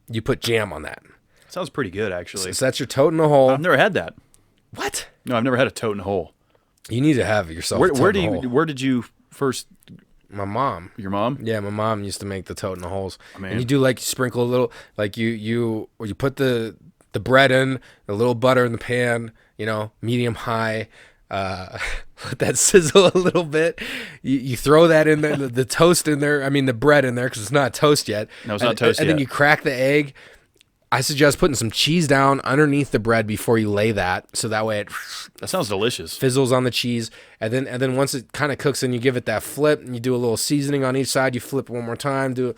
you put jam on that. Sounds pretty good, actually. So that's your toad in a hole. I've never had that. What? No, I've never had a toad in a hole. You need to have it yourself. Where did you first? My mom. Your mom? Yeah, my mom used to make the toad in the holes. Oh, man. And you do like sprinkle a little, like you put the bread in, a little butter in the pan, medium high. Let that sizzle a little bit. You throw that in there, the toast in there. I mean the bread in there because it's not toast yet. No, it's not toast yet. And then you crack the egg. I suggest putting some cheese down underneath the bread before you lay that, so that way that sounds delicious. Fizzles on the cheese, and then once it kind of cooks, and you give it that flip, and you do a little seasoning on each side. You flip one more time, so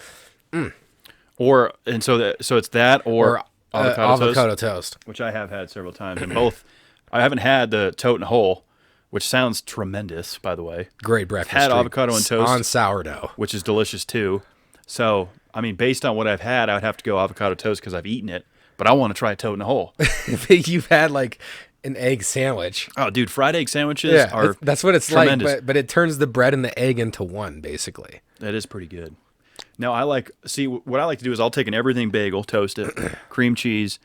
it's that or avocado toast, which I have had several times, and both. I haven't had the toad in a hole, which sounds tremendous, by the way. Great breakfast. Had avocado and toast on sourdough, which is delicious too. So, I mean, based on what I've had, I would have to go avocado toast because I've eaten it. But I want to try a toad in a hole. You've had like an egg sandwich. Oh, dude, fried egg sandwiches are that's what it's tremendous. Like. But it turns the bread and the egg into one, basically. That is pretty good. Now, what I like to do is I'll take an everything bagel, toast it, cream cheese,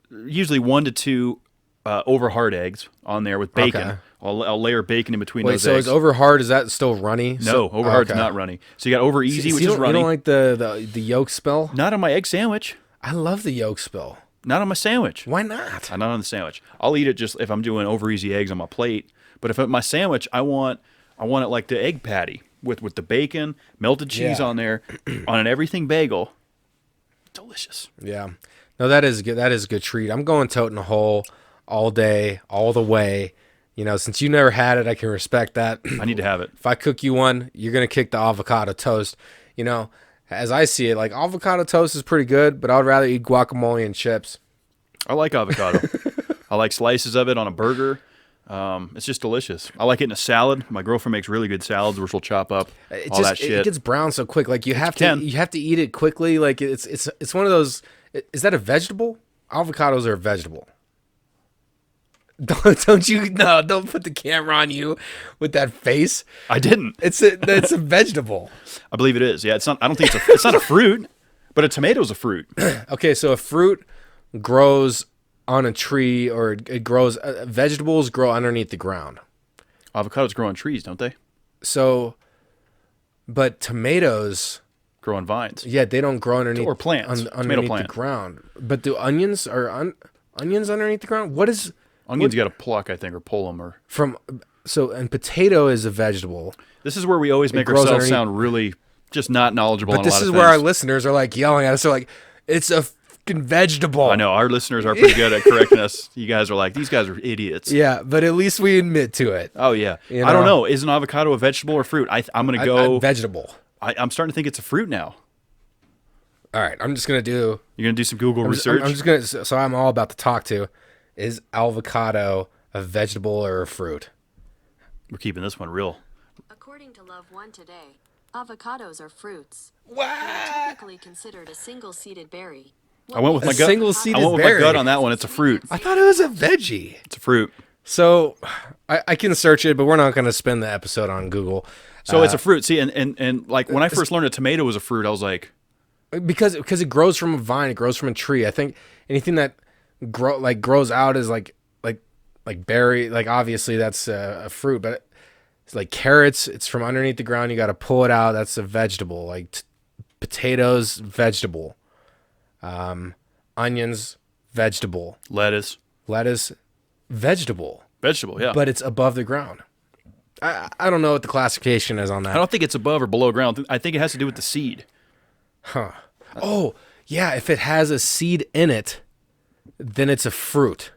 usually 1 to 2 over hard eggs on there with bacon. Okay. I'll layer bacon in between those eggs. So is over hard, is that still runny? No, over hard's not runny. So you got over easy, which is runny. You don't like the yolk spill? Not on my egg sandwich. I love the yolk spill. Not on my sandwich. Why not? Not on the sandwich. I'll eat it just if I'm doing over easy eggs on my plate. But if my sandwich, I want it like the egg patty with the bacon, melted cheese on there, on an everything bagel. Delicious. Yeah. No, that is good. That is a good treat. I'm going toad in a hole all day, all the way. Since you never had it, I can respect that. I need to have it. If I cook you one, you're going to kick the avocado toast. As I see it, like avocado toast is pretty good, but I'd rather eat guacamole and chips. I like avocado. I like slices of it on a burger. It's just delicious. I like it in a salad. My girlfriend makes really good salads where she'll chop up that shit. It gets brown so quick. Like you have to eat it quickly. Like it's one of those. Is that a vegetable? Avocados are a vegetable. Don't you? No, don't put the camera on you with that face. I didn't. It's a vegetable. I believe it is. Yeah, it's not. I don't think it's not a fruit, but a tomato's a fruit. Okay, so a fruit grows on a tree, or it grows. Vegetables grow underneath the ground. Avocados grow on trees, don't they? So, but tomatoes Grow on vines. Yeah, they don't grow underneath Or plants. underneath plant. the ground. But do onions onions underneath the ground? What is Onions you got to pluck, I think, or pull them. Or and potato is a vegetable. This is where we always make ourselves sound really just not knowledgeable. But this is where our listeners are like yelling at us. They're like, "It's a fucking vegetable." I know our listeners are pretty good at correcting us. You guys are like, these guys are idiots. Yeah, but at least we admit to it. Oh yeah. You I don't know? know. Is an avocado a vegetable or fruit? I'm gonna go vegetable. I'm starting to think it's a fruit now. All right, I'm just gonna do. You're gonna do some Google research. I'm just gonna. So I'm all about to talk to. Is avocado a vegetable or a fruit? We're keeping this one real. According to Love One Today, avocados are fruits. What? They're typically considered a single-seeded berry. I went with my gut. Single-seeded I went with berry. my gut on that one. It's a fruit. I thought it was a veggie. It's a fruit. So I can search it, but we're not going to spend the episode on Google. So it's a fruit. See, and like when I first learned a tomato was a fruit, I was like, because it grows from a vine, it grows from a tree. I think anything that grows out is like berry. Like obviously that's a fruit, but it's like carrots. It's from underneath the ground. You got to pull it out. That's a vegetable. Like potatoes, vegetable. Onions, vegetable. lettuce. Vegetable. Vegetable, yeah. But it's above the ground. I don't know what the classification is on that. I don't think it's above or below ground. I think it has to do with the seed. Oh, yeah. If it has a seed in it, then it's a fruit.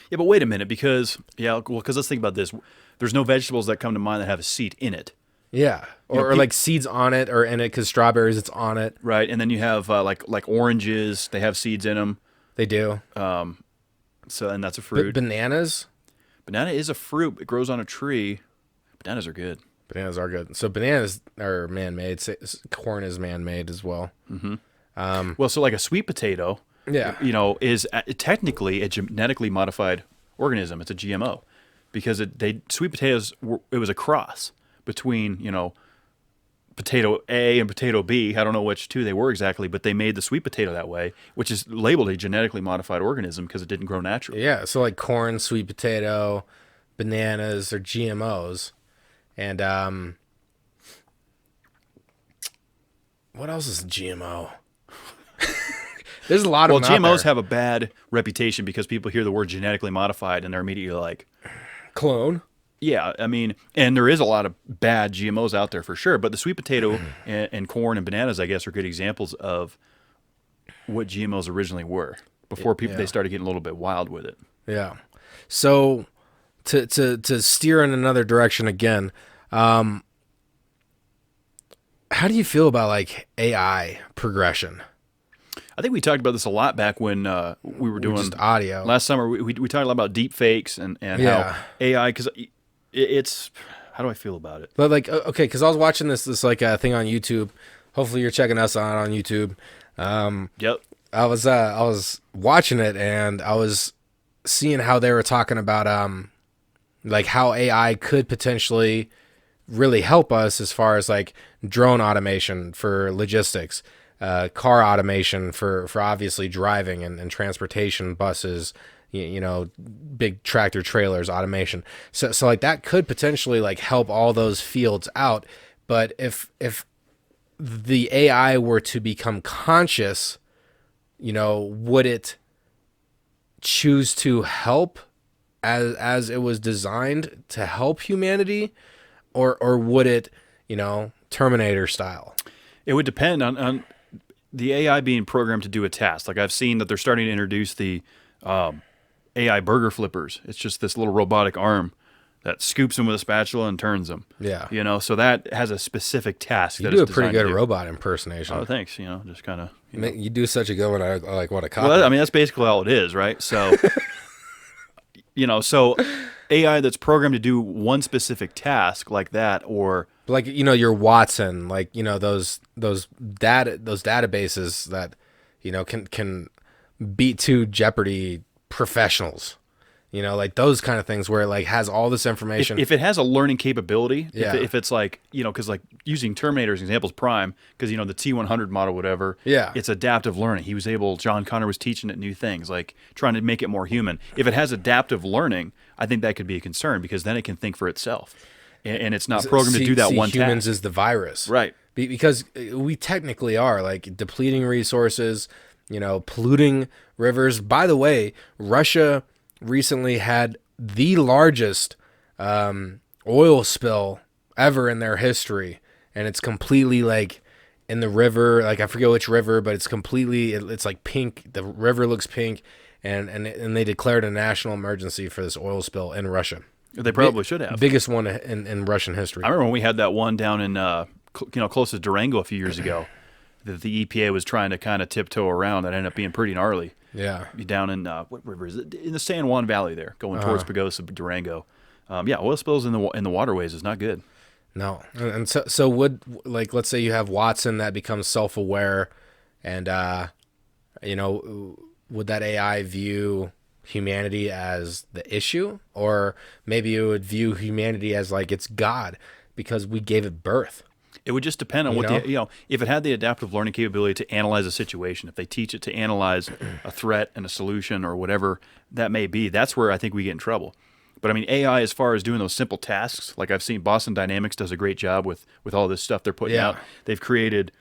Yeah, but wait a minute, because let's think about this. There's no vegetables that come to mind that have a seed in it. Yeah. Or like seeds on it or in it, because strawberries, it's on it. Right, and then you have like oranges. They have seeds in them. They do. And that's a fruit. Bananas? Banana is a fruit. It grows on a tree. Bananas are good. Bananas are good. So bananas are man-made. Corn is man-made as well. Mm-hmm. Well, so like a sweet potato, Yeah. Is technically a genetically modified organism. It's a GMO because sweet potatoes it was a cross between potato A and potato B. I don't know which two they were exactly, but they made the sweet potato that way, which is labeled a genetically modified organism because it didn't grow naturally. Yeah. So like corn, sweet potato, bananas are GMOs. And what else is GMO? There's a lot of them out GMOs there. have a bad reputation because people hear the word genetically modified and they're immediately like, Clone. yeah, I mean, and there is a lot of bad GMOs out there for sure, but the sweet potato and corn and bananas, I guess, are good examples of what GMOs originally were before they started getting a little bit wild with it. Yeah. So to steer in another direction again, how do you feel about like AI progression? I think we talked about this a lot back when we were doing just audio. Last summer. We talked a lot about deep fakes and how AI, because it's, how do I feel about it? But like, okay, because I was watching this like thing on YouTube. Hopefully you're checking us out on YouTube. Yep. I was watching it and I was seeing how they were talking about like how AI could potentially really help us as far as like drone automation for logistics, car automation for obviously driving and transportation, buses, big tractor trailers, automation. So like that could potentially like help all those fields out. But if the AI were to become conscious, would it choose to help as it was designed to help humanity, or would it, Terminator style? It would depend on the AI being programmed to do a task. Like I've seen that they're starting to introduce the AI burger flippers. It's just this little robotic arm that scoops them with a spatula and turns them. Yeah. So that has a specific task. You do a pretty good robot impersonation. Oh, thanks. Just kind of. You do such a good one. I like what a copy. Well, I mean, that's basically all it is, right? So, so AI that's programmed to do one specific task like that, or like your Watson, like those databases that can beat two Jeopardy professionals. You know, like those kind of things where it like has all this information. If it has a learning capability, Yeah. if it's like, you know, because like using Terminator as an example is prime, because, you know, the T100 model, whatever, Yeah. it's adaptive learning. John Connor was teaching it new things, like trying to make it more human. If it has adaptive learning, I think that could be a concern because then it can think for itself. And it's not programmed to do that one humans task. is the virus. Right. Because we technically are like depleting resources, you know, polluting rivers. By the way, Russia recently had the largest oil spill ever in their history, and it's completely like in the river, like I forget which river, but it's completely, it's like pink. The river looks pink, and they declared a national emergency for this oil spill in Russia. They probably should have. Biggest one in Russian history. I remember when we had that one down in, close to Durango a few years ago, that the EPA was trying to kind of tiptoe around. That ended up being pretty gnarly. Yeah. Down in, what river is it? In the San Juan Valley there, going towards Pagosa, Durango. Oil spills in the waterways is not good. No. And so would, like, let's say you have Watson that becomes self-aware and, you know, would that AI view humanity as the issue? Or maybe it would view humanity as like it's God because we gave it birth. It would just depend on if it had the adaptive learning capability to analyze a situation, if they teach it to analyze a threat and a solution or whatever that may be, that's where I think we get in trouble. But I mean, AI, as far as doing those simple tasks, like I've seen Boston Dynamics does a great job with all this stuff they're putting out. They've created,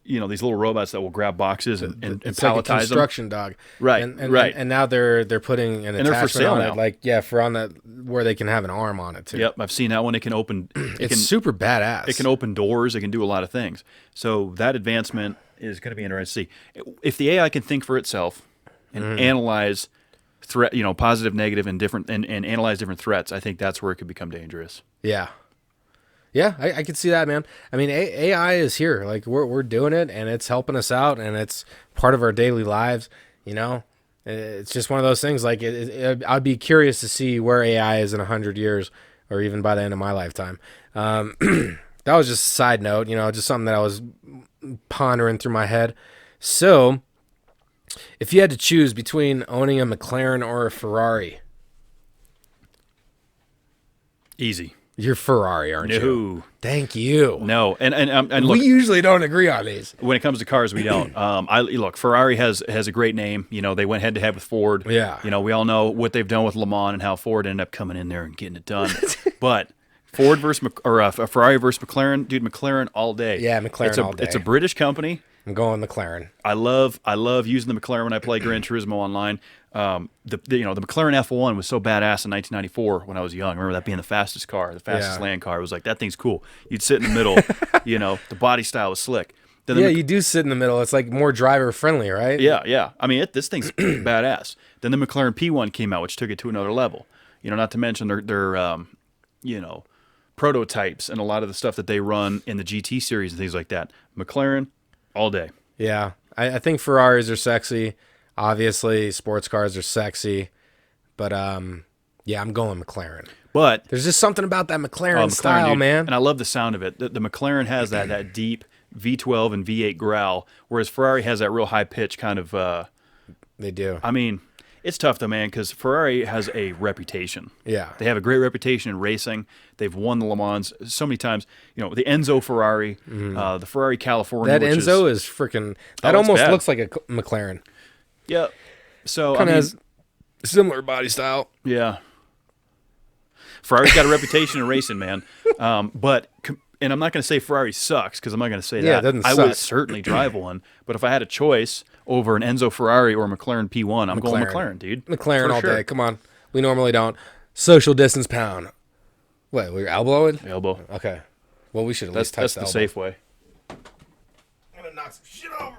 you know, these little robots that will grab boxes and it's palletize like a construction them. dog, Right, right. And now they're putting an And they're for attachment sale on now. it, like for on that where they can have an arm on it too. Yep, I've seen that one. It can open. It's super badass. It can open doors. It can do a lot of things. So that advancement is going to be interesting to see. If the AI can think for itself and analyze threat, you know, positive, negative, and different, and analyze different threats, I think that's where it could become dangerous. Yeah. Yeah, I can see that, man. I mean, AI is here. Like, we're doing it, and it's helping us out, and it's part of our daily lives, you know? It's just one of those things. Like, I'd be curious to see where AI is in 100 years or even by the end of my lifetime. That was just a side note, you know, just something that I was pondering through my head. So, if you had to choose between owning a McLaren or a Ferrari, Easy. you're Ferrari, aren't you? No. Thank you. No. And look, We usually don't agree on these. when it comes to cars, we don't. Look, Ferrari has a great name. You know, they went head to head with Ford. Yeah. You know, we all know what they've done with Le Mans and how Ford ended up coming in there and getting it done. But Ford versus Ferrari versus McLaren, dude, McLaren all day. Yeah, McLaren all day. It's a British company. I'm going McLaren. I love using the McLaren when I play Gran Turismo online. The McLaren F1 was so badass in 1994 when I was young. I remember that being the fastest car, the fastest land car. It was like, that thing's cool. You'd sit in the middle, you know, the body style was slick. Then You do sit in the middle. It's like more driver friendly, right? Yeah. I mean, this thing's badass. Then the McLaren P1 came out, which took it to another level. You know, not to mention their prototypes and a lot of the stuff that they run in the GT series and things like that. McLaren all day. Yeah. I think Ferraris are sexy. Obviously, sports cars are sexy. But, yeah, I'm going McLaren. But There's just something about that McLaren style, dude. man. And I love the sound of it. The McLaren has that deep V12 and V8 growl, whereas Ferrari has that real high pitch kind of. They do. I mean, it's tough though, man, because Ferrari has a reputation. Yeah. They have a great reputation in racing. They've won the Le Mans so many times. You know, the Enzo Ferrari, the Ferrari California. That Enzo is freaking. That it's almost bad. looks like a McLaren. Yeah. So Kind of has similar body style. Yeah. Ferrari's got a reputation in racing, man. And I'm not going to say Ferrari sucks because I'm not going to say Yeah, that. it doesn't I suck. would certainly drive one, but if I had a choice over an Enzo Ferrari or a McLaren P1, I'm going McLaren, dude. McLaren For all sure. day. Come on. We normally don't. Social distance pound. What, we're elbowing? Elbow. Okay. Well, we should at That's least touch the elbow. safe way. I'm going to knock some shit over.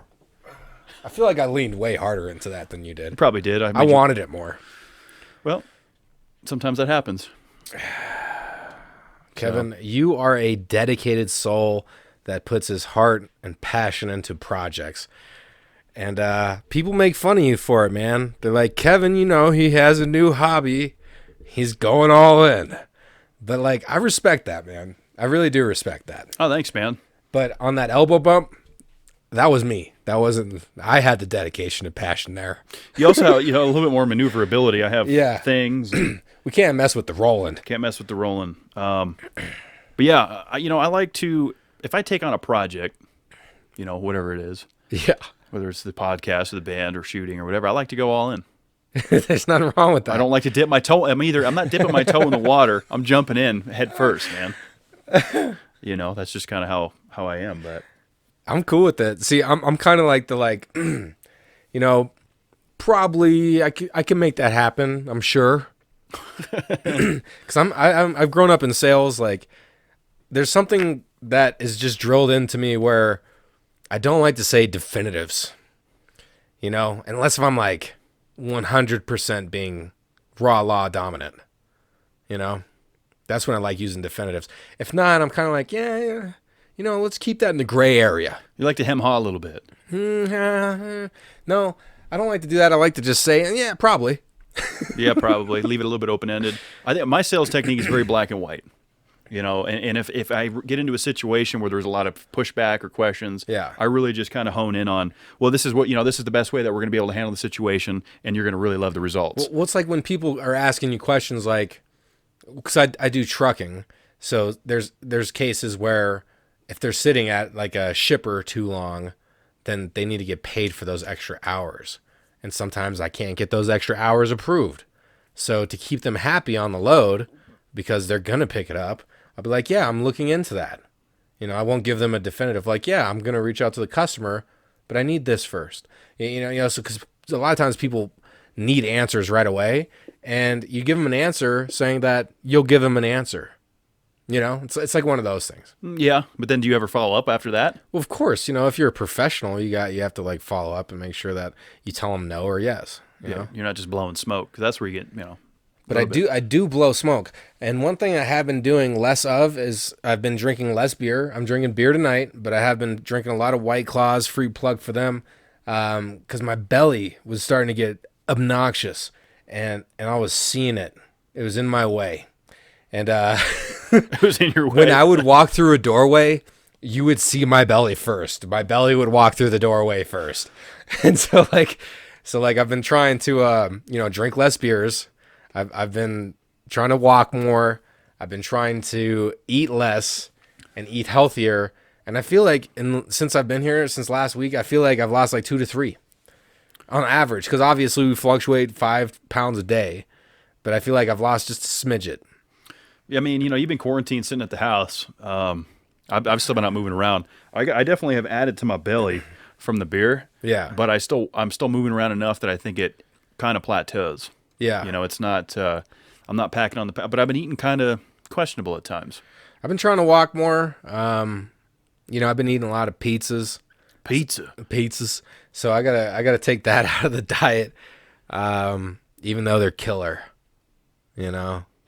I feel like I leaned way harder into that than you did. Probably did. I wanted it more. Well, sometimes that happens. Kevin, you are a dedicated soul that puts his heart and passion into projects. And people make fun of you for it, man. They're like, Kevin, you know, he has a new hobby. He's going all in. But, like, I respect that, man. I really do respect that. Oh, thanks, man. But on that elbow bump, that was me. That wasn't. I had the dedication and passion there. You also have, a little bit more maneuverability. I have things. We can't mess with the rolling. Can't mess with the rolling. But yeah, I like to, if I take on a project, whatever it is. Yeah. Whether it's the podcast or the band or shooting or whatever, I like to go all in. There's nothing wrong with that. I don't like to dip my toe. I'm not dipping my toe in the water. I'm jumping in head first, man. That's just kind of how I am. But I'm cool with that. See, I'm kind of like probably I can make that happen. I'm sure. Because I've grown up in sales. Like, there's something that is just drilled into me where I don't like to say definitives, unless if I'm like 100% being raw law dominant, that's when I like using definitives. If not, I'm kind of like, yeah, let's keep that in the gray area. You like to hem-haw a little bit. No, I don't like to do that. I like to just say, yeah, probably. Yeah, probably. Leave it a little bit open-ended. I think my sales technique is very black and white. And if I get into a situation where there's a lot of pushback or questions, I really just kind of hone in on, well, this is this is the best way that we're going to be able to handle the situation, and you're going to really love the results. Well, what's like when people are asking you questions like, because I do trucking, so there's cases where if they're sitting at like a shipper too long, then they need to get paid for those extra hours. And sometimes I can't get those extra hours approved. So to keep them happy on the load, because they're going to pick it up, I'll be like, yeah, I'm looking into that. I won't give them a definitive, like, yeah, I'm going to reach out to the customer, but I need this first. So because a lot of times people need answers right away, and you give them an answer saying that you'll give them an answer. It's like one of those things. Yeah, but then do you ever follow up after that? Well, of course, if you're a professional, you have to like follow up and make sure that you tell them no or yes. You're not just blowing smoke, because that's where you get, But I do blow smoke. And one thing I have been doing less of is I've been drinking less beer. I'm drinking beer tonight, but I have been drinking a lot of White Claws, free plug for them, because my belly was starting to get obnoxious, and I was seeing it. It was in my way. And it was in your way. When I would walk through a doorway, you would see my belly first. My belly would walk through the doorway first. And so I've been trying to drink less beers. I've been trying to walk more. I've been trying to eat less and eat healthier. And I feel like since I've been here, since last week, I feel like I've lost like 2 to 3 on average. Because obviously we fluctuate 5 pounds a day. But I feel like I've lost just a smidget. Yeah, I mean, you've been quarantined sitting at the house. I've still been out moving around. I definitely have added to my belly from the beer. Yeah. But I'm still moving around enough that I think it kind of plateaus. Yeah. It's not, I'm not packing on but I've been eating kind of questionable at times. I've been trying to walk more. I've been eating a lot of pizzas. Pizzas. So I gotta take that out of the diet. Even though they're killer,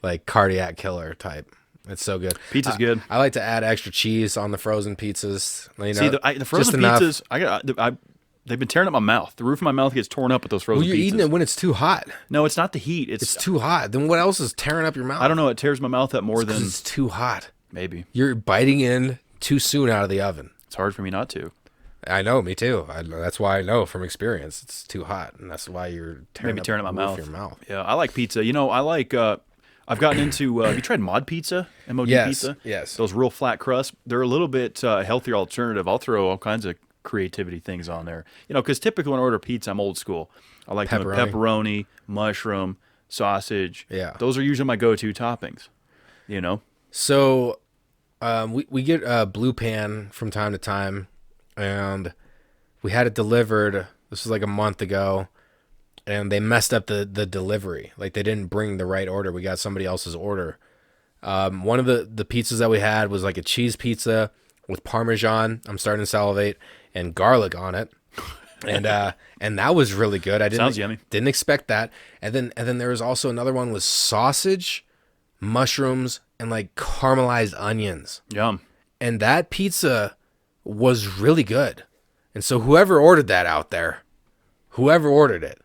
like cardiac killer type. It's so good. Pizza's good. I like to add extra cheese on the frozen pizzas. See, the frozen pizzas, they've been tearing up my mouth. The roof of my mouth gets torn up with those frozen pizzas. Well, you're eating it when it's too hot. No, it's not the heat. It's too hot. Then what else is tearing up your mouth? I don't know. It tears my mouth up more than... It's too hot. Maybe. You're biting in too soon out of the oven. It's hard for me not to. I know, me too. That's why I know from experience it's too hot, and that's why you're tearing up my mouth. Your mouth. Yeah, I like pizza. I like... I've gotten into... have you tried mod pizza? MOD pizza? Yes. Those real flat crusts. They're a little bit healthier alternative. I'll throw all kinds of creativity things on there. Because typically when I order pizza, I'm old school. I like pepperoni, mushroom, sausage. Yeah. Those are usually my go-to toppings. So we get Blue Pan from time to time, and we had it delivered. This was like a month ago, and they messed up the delivery. Like, they didn't bring the right order. We got somebody else's order. One of the pizzas that we had was like a cheese pizza with Parmesan. I'm starting to salivate. And garlic on it, and that was really good. Sounds yummy. Didn't expect that. And then there was also another one with sausage, mushrooms, and like caramelized onions. Yum. And that pizza was really good. And so whoever ordered that out there, whoever ordered it,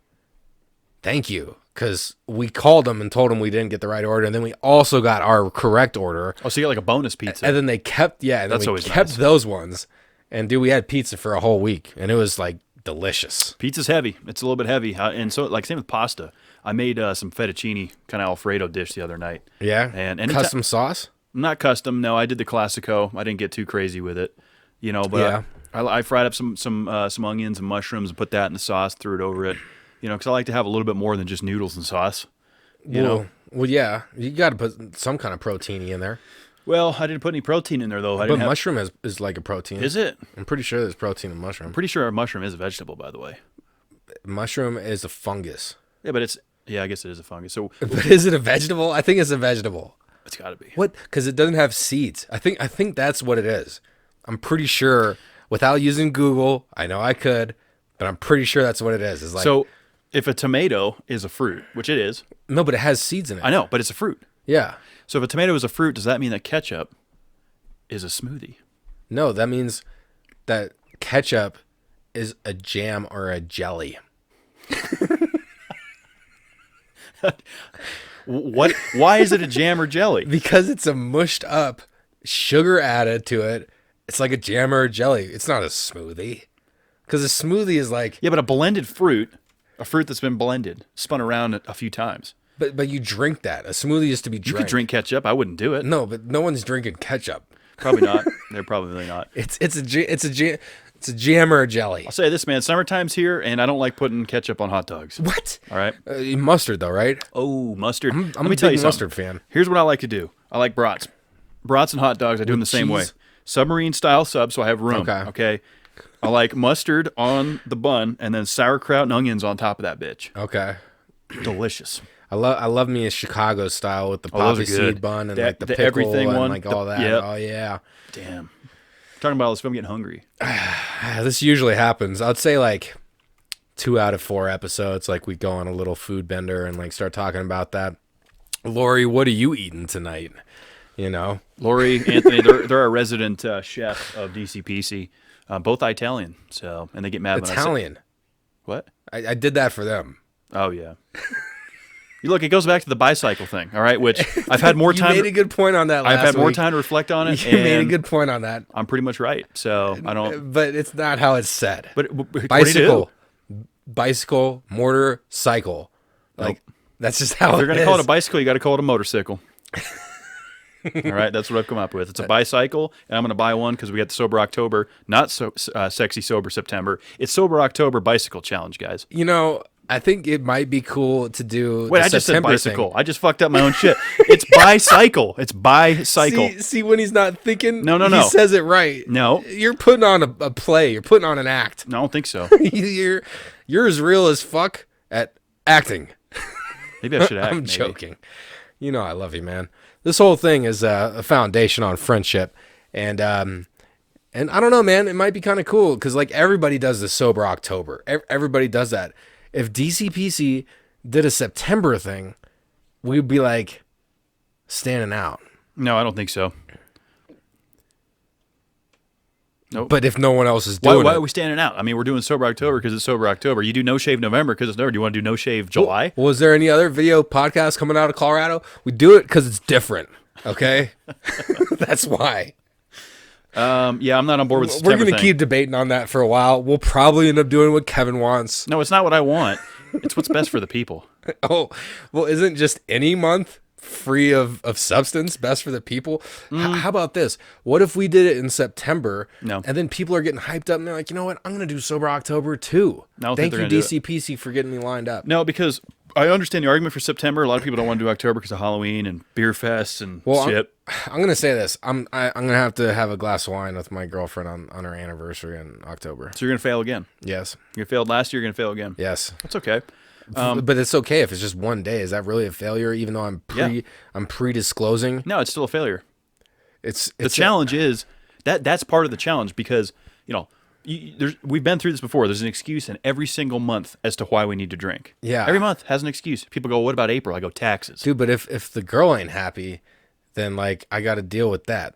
thank you, because we called them and told them we didn't get the right order, and then we also got our correct order. Oh, so you got like a bonus pizza. And then they kept That's always kept nice. those ones. And dude, we had pizza for a whole week, and it was like delicious. Pizza's heavy. It's a little bit heavy, and so like same with pasta. I made some fettuccine kind of Alfredo dish the other night. Yeah, and custom sauce. Not custom. No, I did the Classico. I didn't get too crazy with it, but Yeah. I fried up some onions and mushrooms and put that in the sauce, threw it over it, because I like to have a little bit more than just noodles and sauce. Well, yeah, you got to put some kind of protein in there. Well, I didn't put any protein in there though. But mushroom is like a protein. Is it? I'm pretty sure there's protein in mushroom. I'm pretty sure a mushroom is a vegetable, by the way. Mushroom is a fungus. Yeah, but I guess it is a fungus. So, but is it a vegetable? I think it's a vegetable. It's got to be. What? Because it doesn't have seeds. I think that's what it is. I'm pretty sure. Without using Google, I know I could, but I'm pretty sure that's what it is. It's like, so, if a tomato is a fruit, which it is. No, but it has seeds in it. I know, but it's a fruit. Yeah. So if a tomato is a fruit, does that mean that ketchup is a smoothie? No, that means that ketchup is a jam or a jelly. What? Why is it a jam or jelly? Because it's a mushed up, sugar added to it. It's like a jam or a jelly. It's not a smoothie. Because a smoothie is like... Yeah, but a blended fruit, a fruit that's been blended, spun around a few times. But you drink that. A smoothie is to be drank. You could drink ketchup. I wouldn't do it. No, but no one's drinking ketchup. Probably not. They're probably not. It's a jam or a jelly. I'll say this, man. Summertime's here, and I don't like putting ketchup on hot dogs. What? All right. Mustard though, right? Oh, mustard. I'm Let me a tell you big something. mustard fan. Here's what I like to do. I like brats. Brats and hot dogs. I do them the same way. cheese? Submarine style sub, so I have room. Okay. I like mustard on the bun, and then sauerkraut and onions on top of that bitch. Okay. Delicious. I love me a Chicago style with the those poppy are good. seed bun and That- like the the pickle everything and one, like all that. yep. Oh yeah. Damn. Talking about all this, I'm getting hungry. This usually happens. I'd say like 2 out of 4 episodes, like we go on a little food bender and like start talking about that. Lori, what are you eating tonight? Lori, Anthony, they're our resident chef of DCPC, both Italian. So, and they get mad when I say Italian. what? I did that for them. Oh yeah. You look, it goes back to the bicycle thing. All right, which I've had more time. You made a good point on that. I've had more week. time to reflect on it. You made a and good point on that. I'm pretty much right. So I don't. But it's not how it's said. But what do you bicycle, do? bicycle, mortar, cycle. Like that's just how If you're it gonna is. call it a bicycle, you got to call it a motorcycle. All right, that's what I've come up with. It's a bicycle, and I'm going to buy one because we got the Sober October, not so sexy Sober September. It's Sober October Bicycle Challenge, guys. I think it might be cool to do. Wait, the I just said September bicycle. thing. I just fucked up my own shit. It's bicycle. It's bicycle. See when he's not thinking. No. He says it right. No. You're putting on a play. You're putting on an act. No, I don't think so. you're as real as fuck at acting. Maybe I should act. I'm maybe. joking. I love you, man. This whole thing is a foundation on friendship, and I don't know, man. It might be kind of cool because like everybody does the Sober October. Everybody does that. If DCPC did a September thing, we'd be like standing out. No, I don't think so. Nope. But if no one else is doing Why it, are we standing out? I mean, we're doing Sober October because it's Sober October. You do No Shave November because it's November. Do you want to do No Shave July? Well, is there any other video podcast coming out of Colorado? We do it because it's different. Okay, that's why. Yeah, I'm not on board with the We're September gonna thing. keep debating on that for a while. We'll probably end up doing what Kevin wants. No, it's not what I want. It's what's best for the people. Oh, well, isn't just any month free of substance best for the people? How about this? What if we did it in September? No. And then people are getting hyped up and they're like, you know what? I'm going to do Sober October too. I don't think Thank you, they're gonna do DCPC, for getting me lined up. No, because I understand the argument for September. A lot of people don't want to do October because of Halloween and beer fests and shit. I'm going to say this. I'm going to have a glass of wine with my girlfriend on her anniversary in October. So you're going to fail again. Yes. You failed last year, you're going to fail again. Yes. That's okay. But it's okay if it's just one day. Is that really a failure? Even though I'm pre-disclosing. No, it's still a failure. It's The challenge is that's part of the challenge because, we've been through this before. There's an excuse in every single month as to why we need to drink. Yeah. Every month has an excuse. People go, what about April? I go, taxes. dude. But if the girl ain't happy, then like I got to deal with that.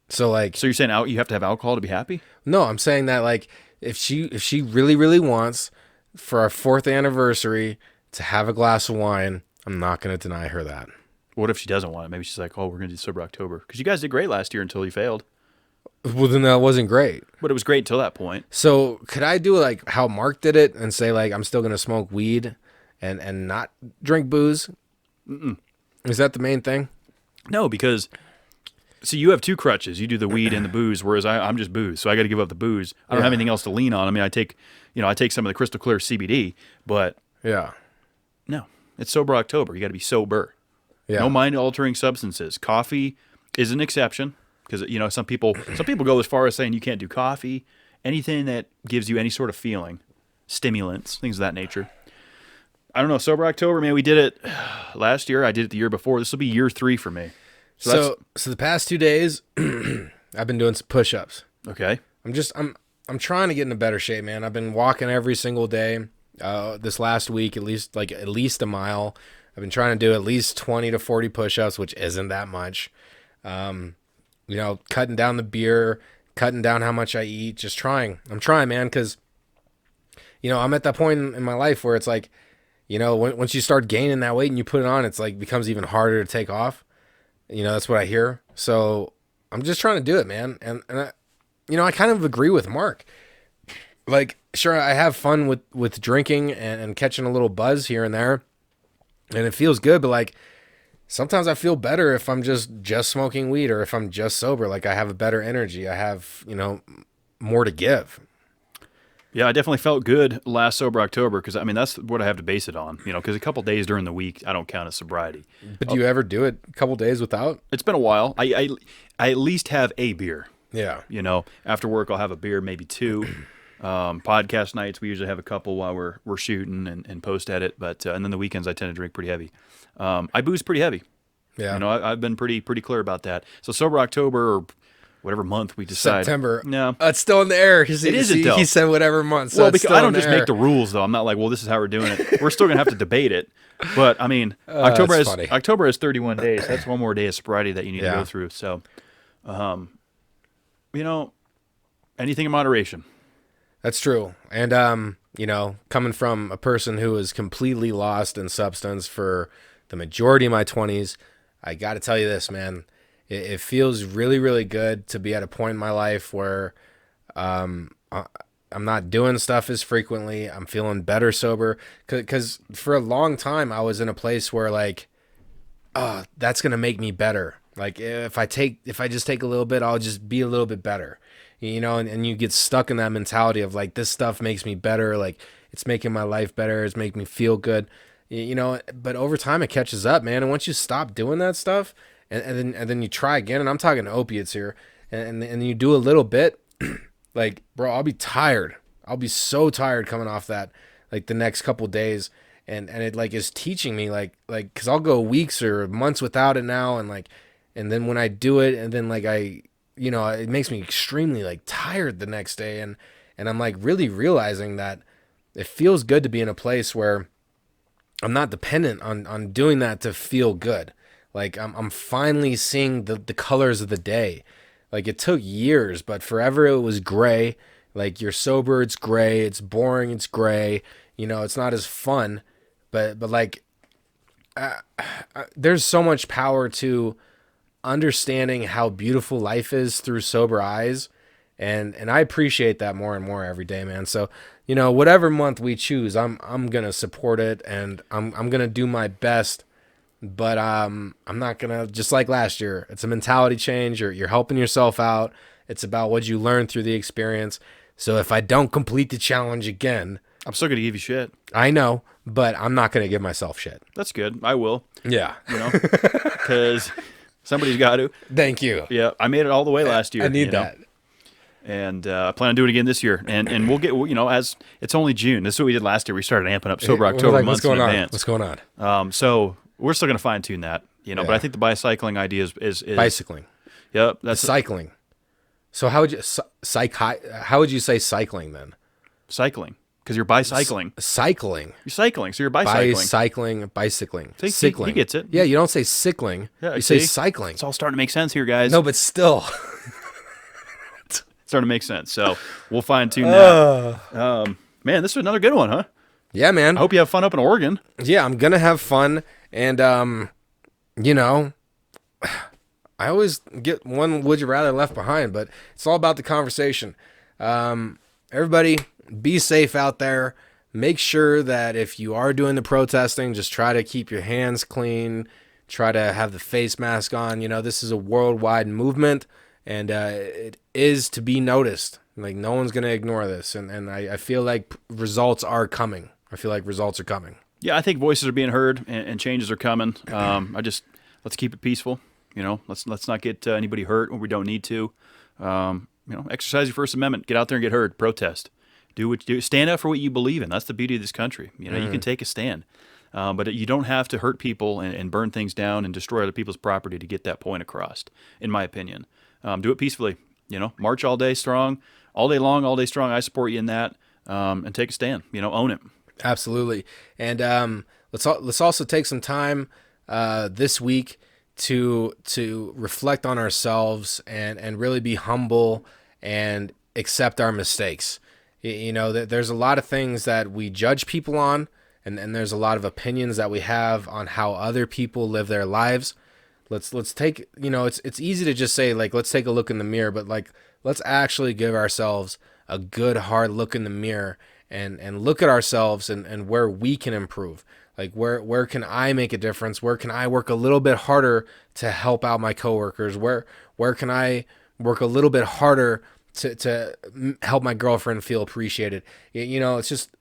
So like, So you're saying you have to have alcohol to be happy? no, I'm saying that like if she really really wants for our 4th anniversary to have a glass of wine, I'm not going to deny her that. What if she doesn't want it? Maybe she's like, oh, we're going to do Sober October. Because you guys did great last year until you failed. Well, then that wasn't great. But it was great until that point. So could I do like how Mark did it and say like I'm still gonna smoke weed and not drink booze? Is that the main thing? No, because see, you have two crutches. You do the weed and the booze, whereas I'm just booze. So I got to give up the booze. I don't have anything else to lean on. I mean, I take some of the Crystal Clear CBD, but Yeah. no, it's sober October. You got to be sober. Yeah. No mind-altering substances. Coffee is an exception because some people go as far as saying you can't do coffee. Anything that gives you any sort of feeling, stimulants, things of that nature. I don't know. Sober October, man. We did it last year. I did it the year before. This will be year 3 for me. So the past 2 days, I've been doing some push-ups. Okay. I'm trying to get into better shape, man. I've been walking every single day. This last week, at least a mile. I've been trying to do at least 20 to 40 push-ups, which isn't that much. Cutting down the beer, cutting down how much I eat, just trying. I'm trying, man, because, I'm at that point in my life where it's like, once you start gaining that weight and you put it on, it's like becomes even harder to take off. That's what I hear. So I'm just trying to do it, man. And I kind of agree with Mark. Like, sure, I have fun with drinking and catching a little buzz here and there. And it feels good, but like sometimes I feel better if I'm just smoking weed or if I'm just sober. Like I have a better energy. I have, more to give. Yeah, I definitely felt good last sober October because, that's what I have to base it on, because a couple days during the week, I don't count as sobriety. But do you ever do it a couple days without? It's been a while. I at least have a beer. Yeah. After work, I'll have a beer, maybe 2. Podcast nights, we usually have a couple while we're shooting and post edit, but and then the weekends I tend to drink pretty heavy. I booze pretty heavy. Yeah. I've been pretty clear about that. So sober October or whatever month we decide. September. No. It's still in the air. It isn't, though. He said whatever month. So well, because I don't just make the rules, though. I'm not like, well, this is how we're doing it. We're still going to have to debate it. But, October has 31 days. That's one more day of sobriety that you need to go through. So, anything in moderation. That's true. And, coming from a person who was completely lost in substance for the majority of my 20s, I got to tell you this, man. It feels really, really good to be at a point in my life where I'm not doing stuff as frequently. I'm feeling better sober. Because for a long time, I was in a place where, like, that's going to make me better. Like, if I just take a little bit, I'll just be a little bit better. And you get stuck in that mentality of like, this stuff makes me better. Like it's making my life better. It's making me feel good, but over time it catches up, man. And once you stop doing that stuff and then you try again, and I'm talking opiates here and you do a little bit, like, bro, I'll be tired. I'll be so tired coming off that, like the next couple days. And it like is teaching me like, cause I'll go weeks or months without it now. And then when I do it and then like it makes me extremely like tired the next day. And I'm like really realizing that it feels good to be in a place where I'm not dependent on doing that to feel good. Like I'm finally seeing the colors of the day. Like it took years, but forever it was gray. Like you're sober, it's gray, it's boring, it's gray. It's not as fun, but like there's so much power to understanding how beautiful life is through sober eyes, and I appreciate that more and more every day, man. So whatever month we choose, I'm gonna support it, and I'm gonna do my best, but I'm not gonna, just like last year, it's a mentality change. You're helping yourself out. It's about what you learn through the experience. So if I don't complete the challenge again, I'm still gonna give you shit. I know, but I'm not gonna give myself shit. That's good. I will. Yeah. Because somebody's got to. Thank you. Yeah, I made it all the way last year. I need that. And I plan on doing it again this year. And we'll get, as it's only June. This is what we did last year. We started amping up sober October months in advance. What's going on? So we're still going to fine tune that, but I think the bicycling idea is bicycling. Yep. That's cycling. So how would you how would you say cycling then? Cycling. Because you're bicycling. Cycling. You're cycling, so you're bicycling. Bicycling. See, cycling. He gets it. Yeah, you don't say cycling. Yeah, you say cycling. It's all starting to make sense here, guys. No, but still. Starting to make sense. So we'll fine tune that. Man, this was another good one, huh? Yeah, man. I hope you have fun up in Oregon. Yeah, I'm gonna have fun, and I always get one would you rather left behind, but it's all about the conversation. Everybody, be safe out there. Make sure that if you are doing the protesting, just try to keep your hands clean. Try to have the face mask on. This is a worldwide movement, and it is to be noticed. Like, no one's going to ignore this, and I feel like results are coming. Yeah, I think voices are being heard, and changes are coming. Let's keep it peaceful. Let's not get anybody hurt when we don't need to. Exercise your First Amendment. Get out there and get heard. Protest. Do what you do. Stand up for what you believe in. That's the beauty of this country. You can take a stand. But you don't have to hurt people and burn things down and destroy other people's property to get that point across, in my opinion. Do it peacefully. March all day strong, all day long, all day strong. I support you in that. And take a stand. Own it. Absolutely. And let's also take some time this week to reflect on ourselves and really be humble and accept our mistakes. There's a lot of things that we judge people on, and there's a lot of opinions that we have on how other people live their lives. Let's take, it's easy to just say, like, let's take a look in the mirror, but like, let's actually give ourselves a good hard look in the mirror and look at ourselves and where we can improve. Like, where can I make a difference? Where can I work a little bit harder to help out my coworkers? Where can I work a little bit harder to help my girlfriend feel appreciated? It's just,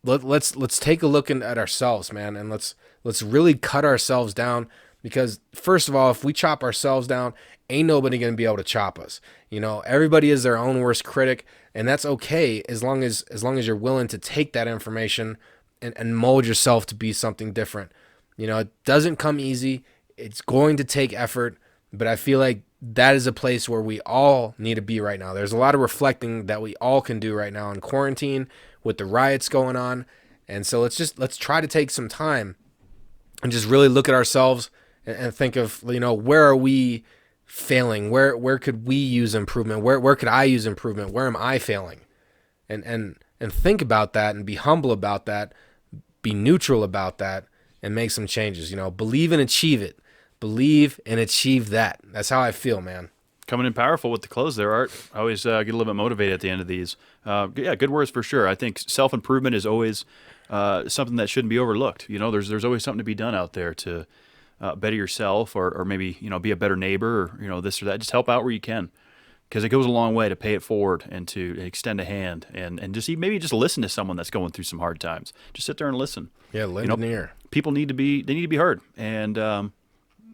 let's take a look at ourselves, man, and let's really cut ourselves down, because first of all, if we chop ourselves down, ain't nobody gonna be able to chop us. Everybody is their own worst critic, and that's okay as long as you're willing to take that information and mold yourself to be something different. It doesn't come easy. It's going to take effort, but I feel like that is a place where we all need to be right now. There's a lot of reflecting that we all can do right now in quarantine with the riots going on. And so let's try to take some time and just really look at ourselves and think of, where are we failing? Where could we use improvement? Where could I use improvement? Where am I failing? And think about that and be humble about that, be neutral about that, and make some changes. Believe and achieve it. Believe and achieve that. That's how I feel, man. Coming in powerful with the close there, Art. I always get a little bit motivated at the end of these. Good words for sure. I think self-improvement is always something that shouldn't be overlooked. There's always something to be done out there to better yourself or maybe, be a better neighbor or, this or that. Just help out where you can, because it goes a long way to pay it forward and to extend a hand and just maybe just listen to someone that's going through some hard times. Just sit there and listen. Yeah, lend an ear. People need to be heard. And,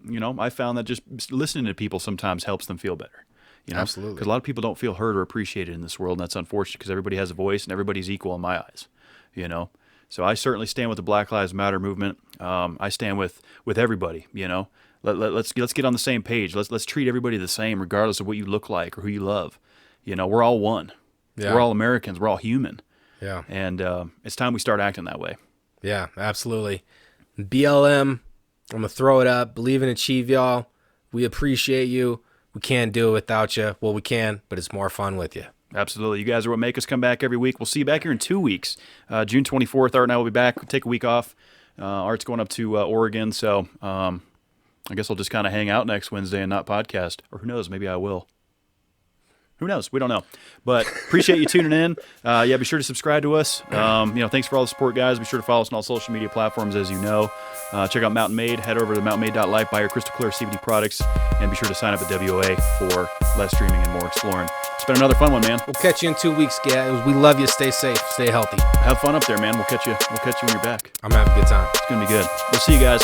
I found that just listening to people sometimes helps them feel better. Absolutely. Because a lot of people don't feel heard or appreciated in this world, and that's unfortunate because everybody has a voice and everybody's equal in my eyes. So I certainly stand with the Black Lives Matter movement. I stand with everybody. Let's get on the same page. Let's treat everybody the same, regardless of what you look like or who you love. We're all one. Yeah. We're all Americans. We're all human. Yeah. And it's time we start acting that way. Yeah, absolutely. BLM, I'm going to throw it up. Believe and achieve, y'all. We appreciate you. We can't do it without you. Well, we can, but it's more fun with you. Absolutely. You guys are what make us come back every week. We'll see you back here in 2 weeks. June 24th, Art and I will be back. We'll take a week off. Art's going up to Oregon, so I guess I'll just kind of hang out next Wednesday and not podcast. Or who knows, maybe I will. Who knows? We don't know. But appreciate you tuning in. Be sure to subscribe to us. Thanks for all the support, guys. Be sure to follow us on all social media platforms, as you know. Check out Mountain Made. Head over to mountainmade.life. Buy your crystal clear CBD products. And be sure to sign up at WOA for less streaming and more exploring. It's been another fun one, man. We'll catch you in 2 weeks, guys. We love you. Stay safe. Stay healthy. Have fun up there, man. We'll catch you when you're back. I'm having a good time. It's going to be good. We'll see you guys.